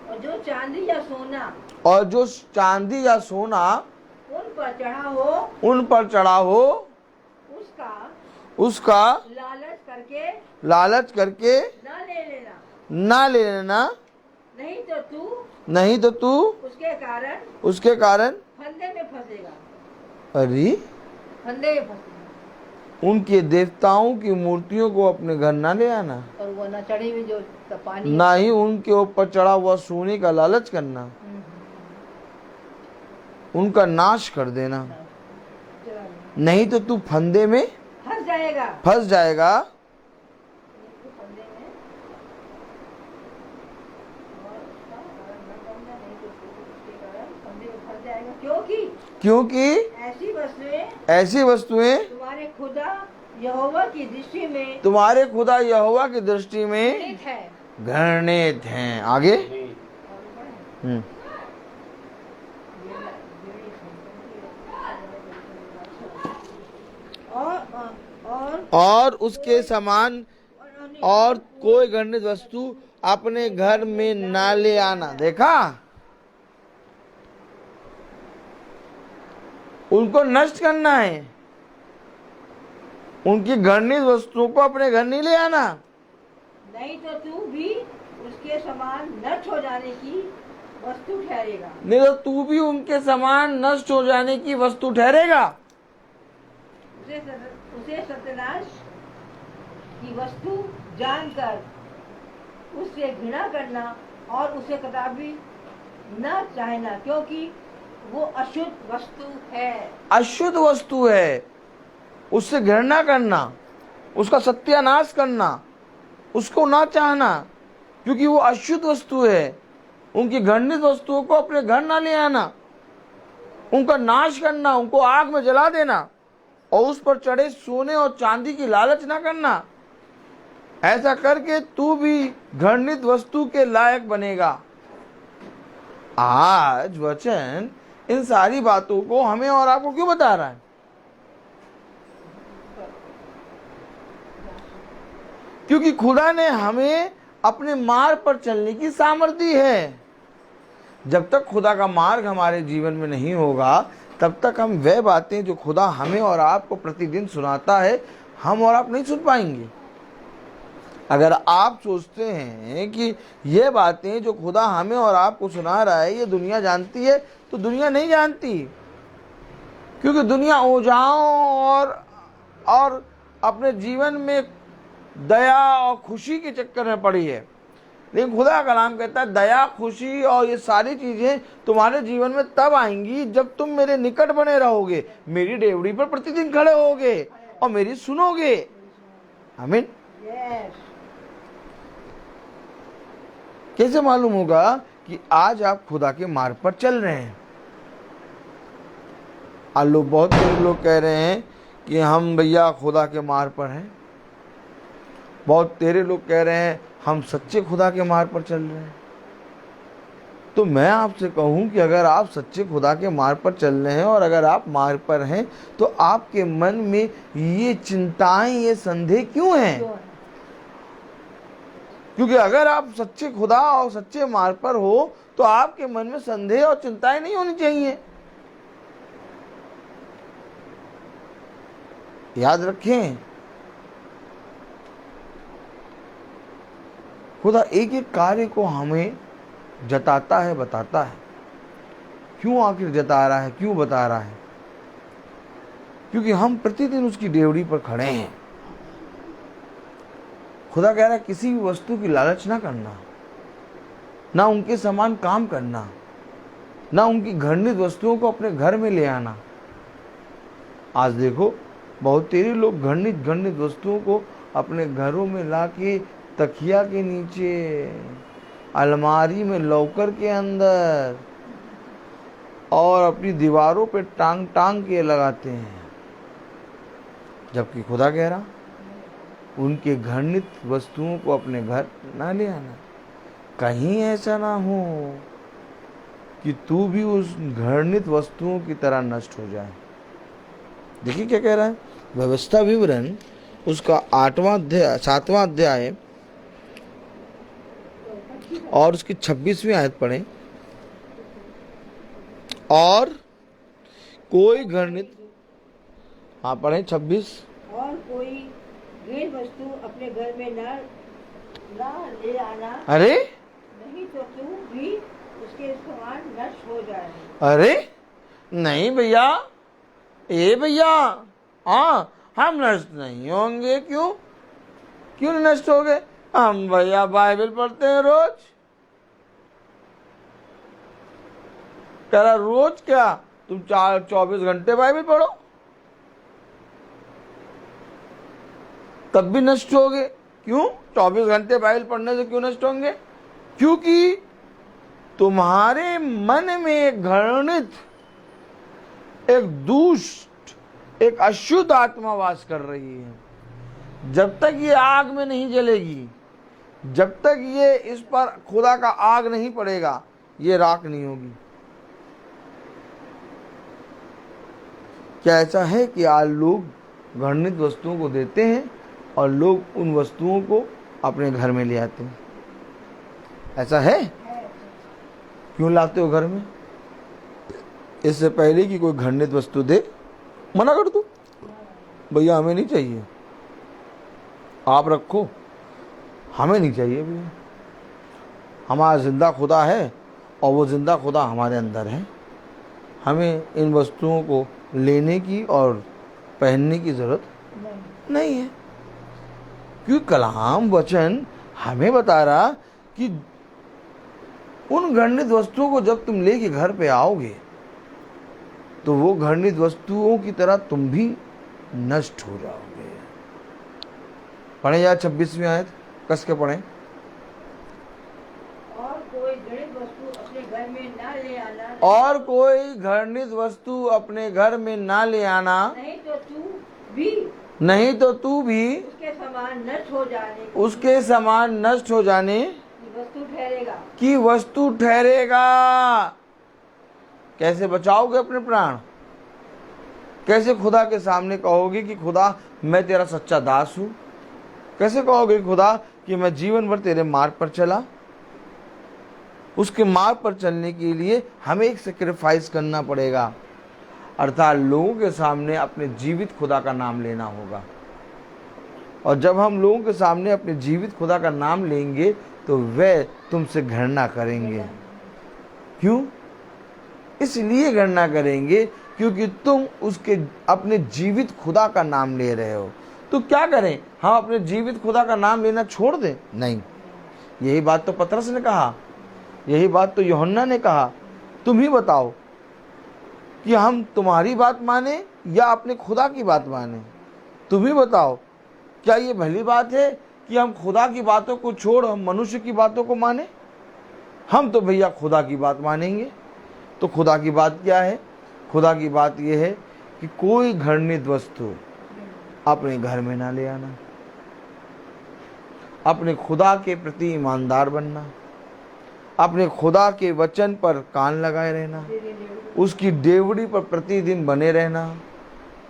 और जो चांदी या सोना और जो चांदी या सोना उन पर चढ़ा हो उसका लालच करके ना ले लेना, नहीं तो तू उसके कारण फंदे में फंसेगा। अरे फंदे में फंसेगा। उनके देवताओं की मूर्तियों को अपने घर ना ले आना, और वो न चढ़ी हुई जो पानी ना ही उनके ऊपर चढ़ा हुआ सोने का लालच करना, उनका नाश कर देना, नहीं तो तू फंदे में फंस जाएगा। क्योंकि ऐसी वस्तुएं तुम्हारे खुदा यहोवा की दृष्टि में घृणित हैं। आगे और उसके समान और कोई घृणित वस्तु अपने घर में ना ले आना। देखा, उनको नष्ट करना है, उनकी घृणित वस्तुओं को अपने घर नहीं ले आना, नहीं तो तू भी उसके समान नष्ट हो जाने की वस्तु ठहरेगा। नहीं तो तू भी उनके समान नष्ट हो जाने की वस्तु ठहरेगा। उसे सत्यानाश की वस्तु जानकर उससे घृणा करना और उसे कदापि न चाहना, क्योंकि वो अशुद्ध वस्तु है। अशुद्ध वस्तु है, उससे घृणा करना, उसका सत्यानाश करना, उसको ना चाहना, क्योंकि वो अशुद्ध वस्तु है। उनकी घृणित वस्तुओं को अपने घर ना ले आना, उनका नाश करना, उनको आग में जला देना, और उस पर चढ़े सोने और चांदी की लालच ना करना। ऐसा करके तू भी घृणित वस्तु के लायक बनेगा। आज वचन इन सारी बातों को हमें और आपको क्यों बता रहा है? क्योंकि खुदा ने हमें अपने मार्ग पर चलने की सामर्थ्य दी है। जब तक खुदा का मार्ग हमारे जीवन में नहीं होगा तब तक हम वह बातें जो खुदा हमें और आपको प्रतिदिन सुनाता है, हम और आप नहीं सुन पाएंगे। अगर आप सोचते हैं कि ये बातें जो खुदा हमें और आपको सुना रहा है ये दुनिया जानती है, तो दुनिया नहीं जानती, क्योंकि दुनिया ओझाओं और अपने जीवन में दया और खुशी के चक्कर में पड़ी है। लेकिन खुदा का कलाम कहता है दया, खुशी और ये सारी चीजें तुम्हारे जीवन में तब आएंगी जब तुम मेरे निकट बने रहोगे, मेरी डेवड़ी पर प्रतिदिन खड़े होगे और मेरी सुनोगे। आमीन। कैसे मालूम होगा कि आज आप खुदा के मार्ग पर चल रहे हैं? आज बहुत सारे लोग कह रहे हैं कि हम भैया खुदा के मार्ग पर हैं। बहुत तेरे लोग कह रहे हैं हम सच्चे खुदा के मार्ग पर चल रहे हैं। तो मैं आपसे कहूं कि अगर आप सच्चे खुदा के मार्ग पर चल रहे हैं और अगर आप मार्ग पर हैं, तो आपके मन में ये चिंताएं, ये संदेह क्यों हैं? क्योंकि अगर आप सच्चे खुदा और सच्चे मार्ग पर हो तो आपके मन में संदेह और चिंताएं नहीं होनी चाहिए। याद रखें, खुदा एक एक कार्य को हमें जताता है, बताता है। क्यों आखिर जता रहा है, क्यों बता रहा है? क्योंकि हम प्रतिदिन उसकी डेवड़ी पर खड़े हैं। खुदा कह रहा है किसी भी वस्तु की लालच ना करना, ना उनके समान काम करना, ना उनकी घृणित वस्तुओं को अपने घर में ले आना। आज देखो बहुत तेरे लोग घृणित वस्तुओं को अपने घरों में लाके तकिया के नीचे, अलमारी में, लॉकर के अंदर और अपनी दीवारों पे टांग टांग के लगाते हैं। जबकि खुदा कह रहा उनके घृणित वस्तुओं को अपने घर ना ले आना। कहीं ऐसा ना हो कि तू भी उस घृणित वस्तुओं की तरह नष्ट हो जाए। देखिए क्या कह रहा है व्यवस्था विवरण, उसका 7वां अध्याय और उसकी 26वीं आयत पढ़ें। और कोई घृणित, हाँ पढ़ें 26। और कोई घृणित वस्तु अपने घर में ना ले आना, अरे नहीं तो तू भी उसके समान नष्ट हो जाए। अरे नहीं भैया, ए भैया, हाँ हम नष्ट नहीं होंगे। क्यों नहीं नष्ट होंगे? हम भैया बाइबल पढ़ते हैं रोज। कह रहा रोज क्या, तुम 24 घंटे बाइबल पढ़ो तब भी नष्ट होगे। क्यों? 24 घंटे बाइबल पढ़ने से क्यों नष्ट होंगे? क्योंकि तुम्हारे मन में एक घृणित, एक दुष्ट, एक अशुद्ध आत्मा वास कर रही है। जब तक ये आग में नहीं जलेगी, जब तक ये इस पर खुदा का आग नहीं पड़ेगा, ये राख नहीं होगी। क्या ऐसा है कि आज लोग घृणित वस्तुओं को देते हैं और लोग उन वस्तुओं को अपने घर में ले आते हैं? ऐसा है? क्यों लाते हो घर में? इससे पहले कि कोई घृणित वस्तु दे मना कर दो, भैया हमें नहीं चाहिए, आप रखो, हमें नहीं चाहिए भैया। हमारा जिंदा खुदा है और वो जिंदा खुदा हमारे अंदर है। हमें इन वस्तुओं को लेने की और पहनने की जरूरत नहीं है। क्योंकि कलाम वचन हमें बता रहा कि उन घृणित वस्तुओं को जब तुम लेके घर पे आओगे तो वो घृणित वस्तुओं की तरह तुम भी नष्ट हो जाओगे। पढ़े यार 26वीं आयत, कस के पढ़े। और कोई घृणित वस्तु अपने घर में ना ले आना, और कोई घृणित वस्तु अपने घर में ना ले आना, नहीं तो तू भी उसके समान नष्ट हो जाने की वस्तु ठहरेगा। कैसे बचाओगे अपने प्राण? कैसे खुदा के सामने कहोगे कि खुदा मैं तेरा सच्चा दास हूं? कैसे कहोगे खुदा कि मैं जीवन भर तेरे मार्ग पर चला? उसके मार्ग पर चलने के लिए हमें एक सेक्रीफाइस करना पड़ेगा, अर्थात लोगों के सामने अपने जीवित खुदा का नाम लेना होगा। और जब हम लोगों के सामने अपने जीवित खुदा का नाम लेंगे तो वे तुमसे घृणा करेंगे। क्यों? इसलिए घृणा करेंगे क्योंकि तुम उसके अपने जीवित खुदा का नाम ले रहे हो। तो क्या करें, हम अपने जीवित खुदा का नाम लेना छोड़ दें? नहीं। यही बात तो पतरस ने कहा, यही बात तो यूहन्ना ने कहा। तुम ही बताओ कि हम तुम्हारी बात माने या अपने खुदा की बात माने? तुम ही बताओ, क्या ये भली बात है कि हम खुदा की बातों को छोड़ हम मनुष्य की बातों को माने? हम तो भैया खुदा की बात मानेंगे। तो खुदा की बात क्या है? खुदा की बात यह है कि कोई घृणित वस्तु अपने घर में ना ले आना, अपने खुदा के प्रति ईमानदार बनना, अपने खुदा के वचन पर कान लगाए रहना, उसकी डेवड़ी पर प्रतिदिन बने रहना,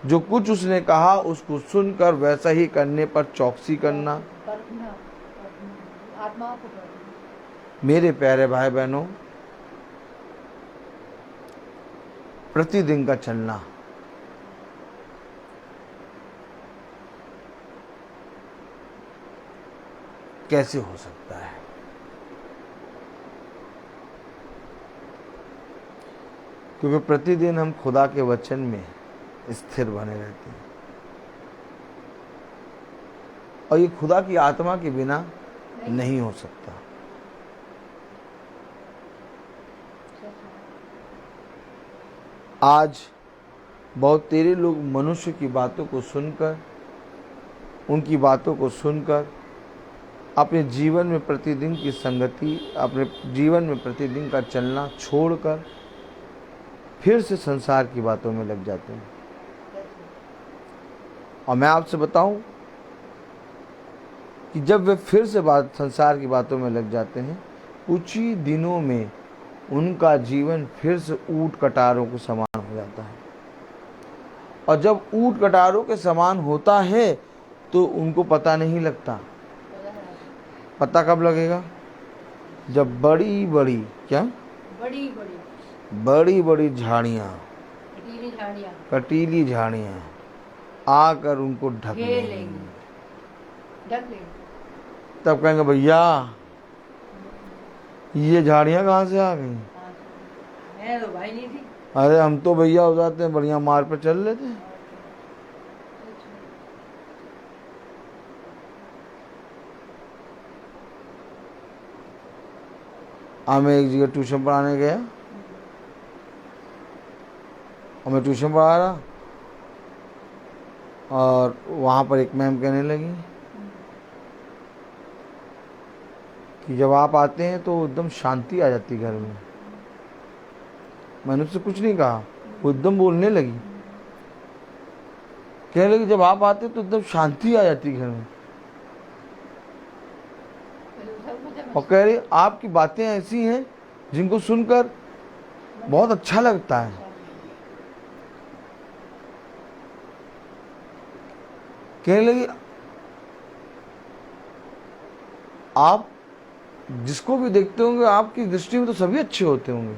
जो कुछ उसने कहा उसको सुनकर वैसा ही करने पर चौकसी करना। मेरे प्यारे भाई बहनों, प्रतिदिन का चलना कैसे हो सकता है? क्योंकि प्रतिदिन हम खुदा के वचन में स्थिर बने रहते हैं और ये खुदा की आत्मा के बिना नहीं हो सकता। आज बहुत तेरे लोग मनुष्य की बातों को सुनकर, उनकी बातों को सुनकर अपने जीवन में प्रतिदिन की संगति, अपने जीवन में प्रतिदिन का चलना छोड़कर फिर से संसार की बातों में लग जाते हैं। और मैं आपसे बताऊं कि जब वे फिर से संसार की बातों में लग जाते हैं, कुछ ही दिनों में उनका जीवन फिर से ऊंट कटारों के समान हो जाता है। और जब ऊंट कटारों के समान होता है तो उनको पता नहीं लगता। पता कब लगेगा? जब बड़ी बड़ी झाड़ियाँ, कटीली झाड़ियाँ आकर उनको ढक लेंगी। तब कहेंगे भैया ये झाड़ियाँ कहाँ से आ गई? तो भाई नहीं थी। अरे हम तो भैया हो जाते हैं, बढ़िया मार्ग पर चल लेते हैं। मैं एक जगह ट्यूशन पढ़ाने गया और मैं ट्यूशन पढ़ा रहा और वहाँ पर एक मैम कहने लगी कि जब आप आते हैं तो एकदम शांति आ जाती घर में। मैंने उससे कुछ नहीं कहा, वो एकदम बोलने लगी, कहने लगी जब आप आते तो एकदम शांति आ जाती घर में। और कह रही आपकी बातें ऐसी हैं जिनको सुनकर बहुत अच्छा लगता है। कहने लगी आप जिसको भी देखते होंगे आपकी दृष्टि में तो सभी अच्छे होते होंगे,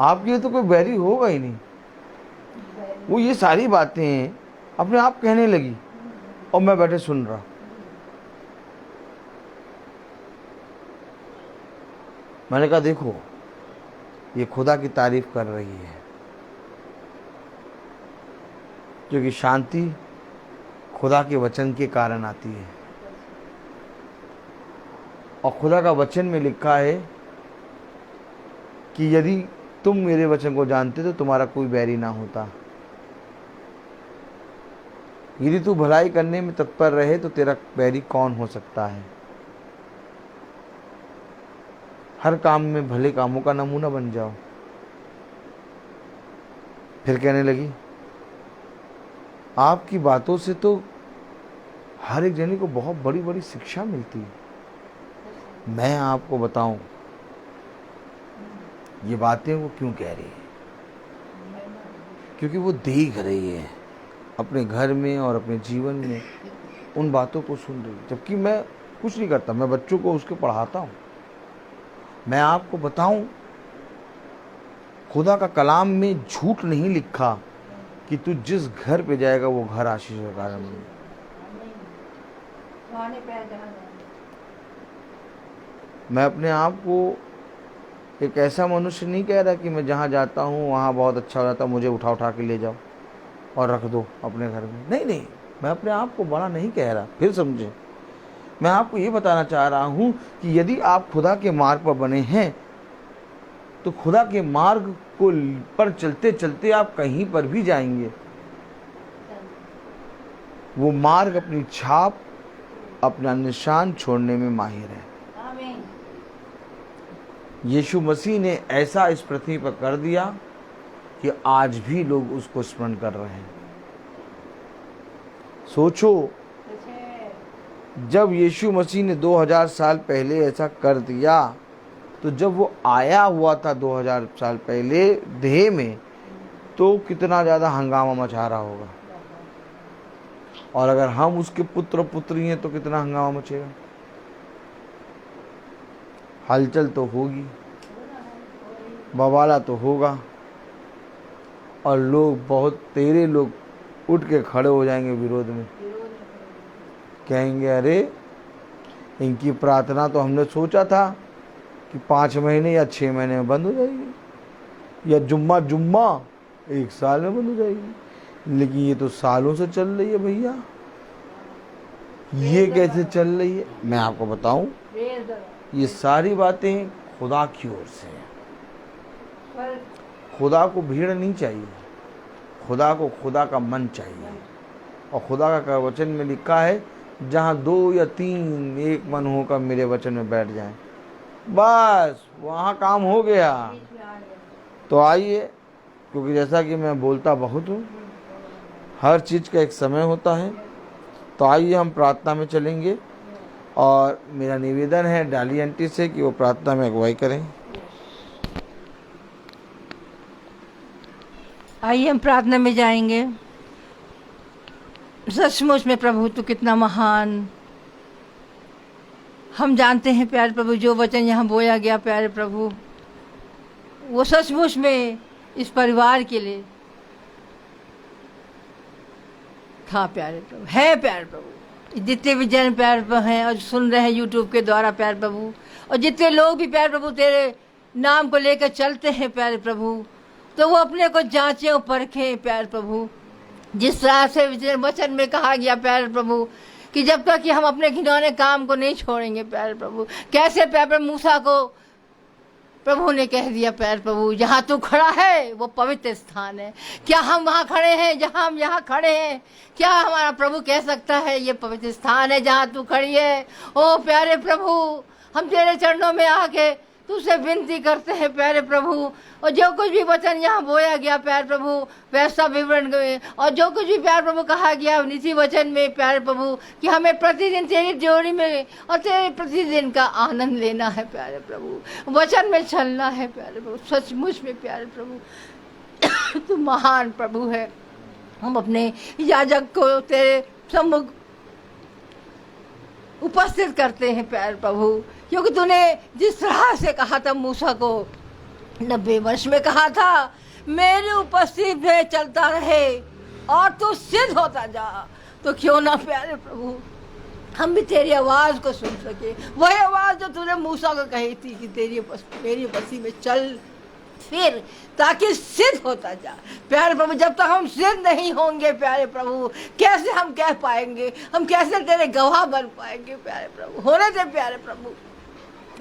आपके लिए तो कोई बैरी होगा ही नहीं। वो ये सारी बातें अपने आप कहने लगी और मैं बैठे सुन रहा। मैंने कहा देखो ये खुदा की तारीफ कर रही है, क्योंकि शांति खुदा के वचन के कारण आती है। और खुदा का वचन में लिखा है कि यदि तुम मेरे वचन को जानते तो तुम्हारा कोई बैरी ना होता। यदि तू भलाई करने में तत्पर रहे तो तेरा बैरी कौन हो सकता है? हर काम में भले कामों का नमूना बन जाओ। फिर कहने लगी आपकी बातों से तो हर एक जने को बहुत बड़ी बड़ी शिक्षा मिलती है। मैं आपको बताऊं ये बातें वो क्यों कह रही है? क्योंकि वो देख रही है अपने घर में और अपने जीवन में उन बातों को सुन रही है। जबकि मैं कुछ नहीं करता, मैं बच्चों को उसके पढ़ाता हूँ। मैं आपको बताऊं खुदा का कलाम में झूठ नहीं लिखा कि तू जिस घर पे जाएगा वो घर आशीष का कारण बने। सुहाने पैर जहाँ जाए। मैं अपने आप को एक ऐसा मनुष्य नहीं कह रहा कि मैं जहाँ जाता हूँ वहाँ बहुत अच्छा हो जाता, मुझे उठा उठा के ले जाओ और रख दो अपने घर में। नहीं नहीं, मैं अपने आप को बड़ा नहीं कह रहा। फिर समझे, मैं आपको ये बताना चाह रहा हूँ कि यदि आप खुदा के मार्ग पर बने हैं तो खुदा के मार्ग को पर चलते चलते आप कहीं पर भी जाएंगे। वो मार्ग अपनी छाप, अपना निशान छोड़ने में माहिर है। आमीन। यीशु मसीह ने ऐसा इस पृथ्वी पर कर दिया कि आज भी लोग उसको स्मरण कर रहे हैं। सोचो, जब यीशु मसीह ने 2000 साल पहले ऐसा कर दिया, तो जब वो आया हुआ था 2000 साल पहले देह में, तो कितना ज़्यादा हंगामा मचा रहा होगा। और अगर हम उसके पुत्र पुत्री हैं तो कितना हंगामा मचेगा। हलचल तो होगी, बवाला तो होगा, और लोग बहुत तेरे लोग उठ के खड़े हो जाएंगे विरोध में। कहेंगे अरे इनकी प्रार्थना तो हमने सोचा था कि 5 महीने या 6 महीने में बंद हो जाएगी, या जुम्मा 1 साल में बंद हो जाएगी, लेकिन ये तो सालों से चल रही है भैया। ये कैसे चल रही है? मैं आपको बताऊं, ये सारी बातें खुदा की ओर से है। खुदा को भीड़ नहीं चाहिए, खुदा को खुदा का मन चाहिए। और खुदा का वचन में लिखा है, जहाँ 2 या 3 एक मन होकर मेरे वचन में बैठ जाएं, बस वहाँ काम हो गया। तो आइए, क्योंकि जैसा कि मैं बोलता बहुत हूँ, हर चीज़ का एक समय होता है। तो आइए हम प्रार्थना में चलेंगे, और मेरा निवेदन है डाली आंटी से कि वो प्रार्थना में अगुवाई करें। आइए हम प्रार्थना में जाएंगे। सचमुच में प्रभु तू कितना महान। हम जानते हैं प्यारे प्रभु, जो वचन यहाँ बोया गया प्यारे प्रभु, वो सचमुच में इस परिवार के लिए था प्यारे प्रभु, है प्यारे प्रभु। जितने भी जन प्यारे प्रभु हैं और सुन रहे हैं यूट्यूब के द्वारा प्यारे प्रभु, और जितने लोग भी प्यारे प्रभु तेरे नाम को लेकर चलते हैं प्यारे प्रभु, तो वो अपने को जांचें और परखें प्यारे प्रभु। जिस तरह से वचन में कहा गया प्यारे प्रभु कि जब तक कि हम अपने घिनौने काम को नहीं छोड़ेंगे प्यारे प्रभु, कैसे प्यारे प्रभु मूसा को प्रभु ने कह दिया प्यारे प्रभु, जहाँ तू खड़ा है वो पवित्र स्थान है। क्या हम वहाँ खड़े हैं जहाँ हम यहाँ खड़े हैं? क्या हमारा प्रभु कह सकता है ये पवित्र स्थान है जहाँ तू खड़ी है? ओ प्यारे प्रभु, हम तेरे चरणों में आके तुझसे विनती करते हैं प्यारे प्रभु, और जो कुछ भी वचन यहाँ बोया गया प्यारे प्रभु वैसा विवरण में, और जो कुछ भी प्यारे प्रभु कहा गया इसी वचन में प्यारे प्रभु कि हमें प्रतिदिन तेरी जोड़ी में और तेरे प्रतिदिन का आनंद लेना है प्यारे प्रभु, वचन में चलना है प्यारे प्रभु। सचमुच में प्यारे प्रभु तू महान प्रभु है। हम अपने याजक को तेरे सम्मुख उपस्थित करते हैं प्यारे प्रभु, क्योंकि तूने जिस तरह से कहा था मूसा को 90 वर्ष में कहा था, मेरे उपस्थित में चलता रहे और तू सिद्ध होता जा, तो क्यों ना प्यारे प्रभु हम भी तेरी आवाज़ को सुन सके। वही आवाज़ जो तूने मूसा को कही थी कि मेरी उपस्थिति में चल फिर, ताकि सिद्ध होता जा प्यारे प्रभु। जब तक हम सिद्ध नहीं होंगे प्यारे प्रभु, कैसे हम कह पाएंगे, हम कैसे तेरे गवाह बन पाएंगे प्यारे प्रभु। होने दे प्यारे प्रभु,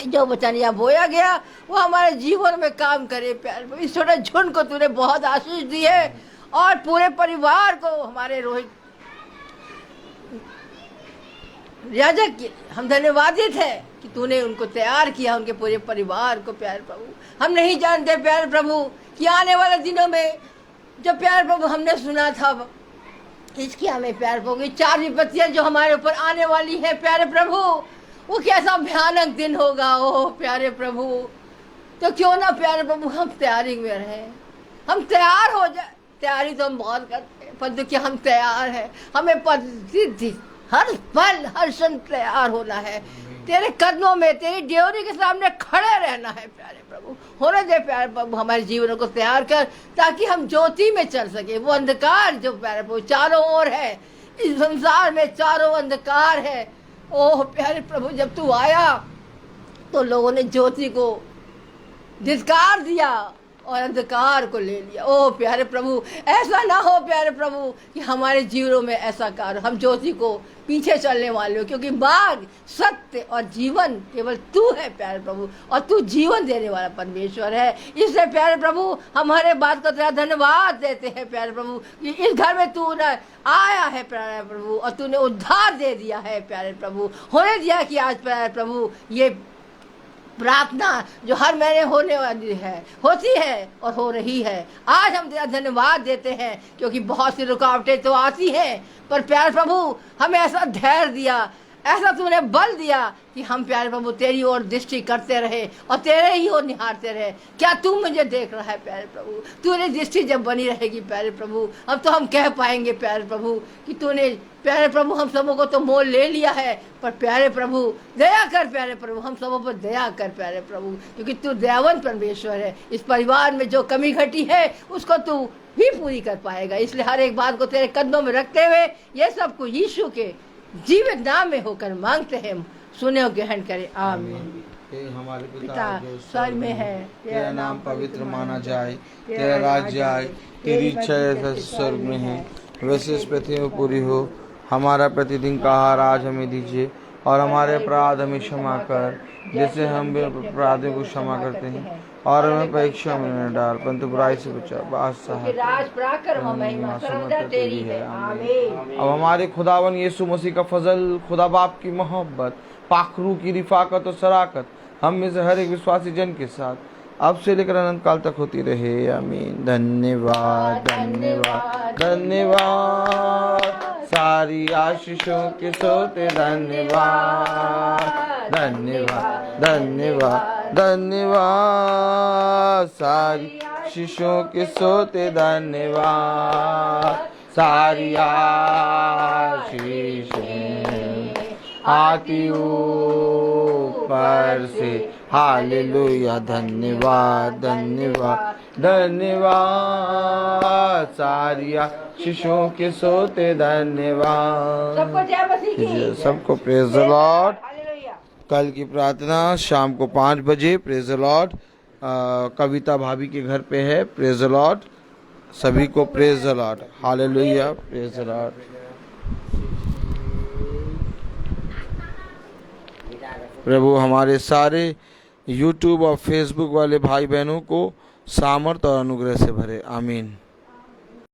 जो वचन यहाँ बोया गया वो हमारे जीवन में काम करे प्यारे प्रभु। इस छोटे झुंड को तूने बहुत आशीष दी है, और पूरे परिवार को हमारे रोहित याजक के हम धन्यवादित है कि तूने उनको तैयार किया, उनके पूरे परिवार को प्यारे प्रभु। हम नहीं जानते प्यारे प्रभु कि आने वाले दिनों में जब प्यारे प्रभु हमने सुना था इसकी हमें प्यारे प्रभु की 4 विपत्तियां जो हमारे ऊपर आने वाली है प्यारे प्रभु, वो कैसा भयानक दिन होगा। ओह प्यारे प्रभु, तो क्यों ना प्यारे प्रभु हम तैयारी में रहें, हम तैयार हो जाए। तैयारी तो हम बहुत करते हैं, परंतु क्या हम तैयार हैं? हमें प्रतिदिन हर पल हर क्षण तैयार होना है, तेरे कदमों में तेरी ड्योरी के सामने खड़े रहना है प्यारे प्रभु। प्रभु, होने दे प्यारे प्रभु, हमारे जीवनों को तैयार कर ताकि हम ज्योति में चल सके। वो अंधकार जो प्यारे प्रभु चारों ओर है, इस संसार में चारों अंधकार है। ओह प्यारे प्रभु, जब तू आया तो लोगों ने ज्योति को धिक्कार दिया और अंधकार को ले लिया। ओह प्यारे प्रभु, ऐसा ना हो प्यारे प्रभु कि हमारे जीवनों में ऐसा कार्य, हम ज्योति को पीछे चलने वाले हो, क्योंकि मार्ग, सत्य और जीवन केवल तू है प्यारे प्रभु, और तू जीवन देने वाला परमेश्वर है। इसलिए प्यारे प्रभु, हम हर एक बात को तेरा धन्यवाद देते हैं प्यारे प्रभु कि इस घर में तू न आया है प्यारे प्रभु, और तूने उद्धार दे दिया है प्यारे प्रभु। होने दिया कि आज प्यारे प्रभु ये प्रार्थना जो हर महीने होने वाली है, होती है और हो रही है, आज हम तेरा धन्यवाद देते हैं, क्योंकि बहुत सी रुकावटें तो आती हैं, पर प्यारे प्रभु हमें ऐसा धैर्य दिया, ऐसा तूने बल दिया कि हम प्यारे प्रभु तेरी ओर दृष्टि करते रहे और तेरे ही ओर निहारते रहे। क्या तू मुझे देख रहा है प्यारे प्रभु? तूने दृष्टि जब बनी रहेगी प्यारे प्रभु, अब तो हम कह पाएंगे प्यारे प्रभु कि तूने प्यारे प्रभु हम सबों को तो मोल ले लिया है, पर प्यारे प्रभु दया कर प्यारे प्रभु, हम सबों पर दया कर प्यारे प्रभु, क्योंकि तू दयावान परमेश्वर है। इस परिवार में जो कमी घटी है उसको तू ही पूरी कर पाएगा। इसलिए हर एक बात को तेरे कदमों में रखते हुए ये सब कुछ यीशु के जीवित नाम में होकर मांगते हैं, सुने और ग्रहण करें, आमीन। हे हमारे पिता जो स्वर्ग में है, तेरा नाम पवित्र माना जाए, तेरा राज्य आए, तेरी इच्छा जैसे स्वर्ग में है वैसे इस पृथ्वी में पूरी हो। हमारा प्रतिदिन का आहार आज हमें दीजिए, और हमारे अपराध हमें क्षमा कर जैसे हम भी अपराधियों को क्षमा करते हैं, और हमें परीक्षा में न डाल परंतु बुराई से बचा। तेरी है, आमीन। अब हमारे खुदावन यीशु मसीह का फजल, खुदा बाप की मोहब्बत, पाखरू की रिफाकत और शराकत हम में से हर एक विश्वासी जन के साथ अब से लेकर अनंत काल तक होती रहे, आमीन। धन्यवाद धन्यवाद धन्यवाद, सारी आशीषों के सोते धन्यवाद धन्यवाद धन्यवाद धन्यवाद, सारी आशीषों के सोते धन्यवाद, सारी आशीषें आती ऊपर से, हालेलुया। धन्यवाद धन्यवाद धन्यवाद, सारी आशीषों के सोते धन्यवाद। सबको जय मसीह की, सबको प्रेज द लॉर्ड। कल की प्रार्थना शाम को 5 बजे, प्रेज द लॉर्ड। कविता भाभी के घर पे है, प्रेज द लॉर्ड। सभी को praise the Lord, hallelujah, praise the Lord. प्रभु हमारे सारे YouTube और Facebook वाले भाई बहनों को सामर्थ और अनुग्रह से भरे, आमीन।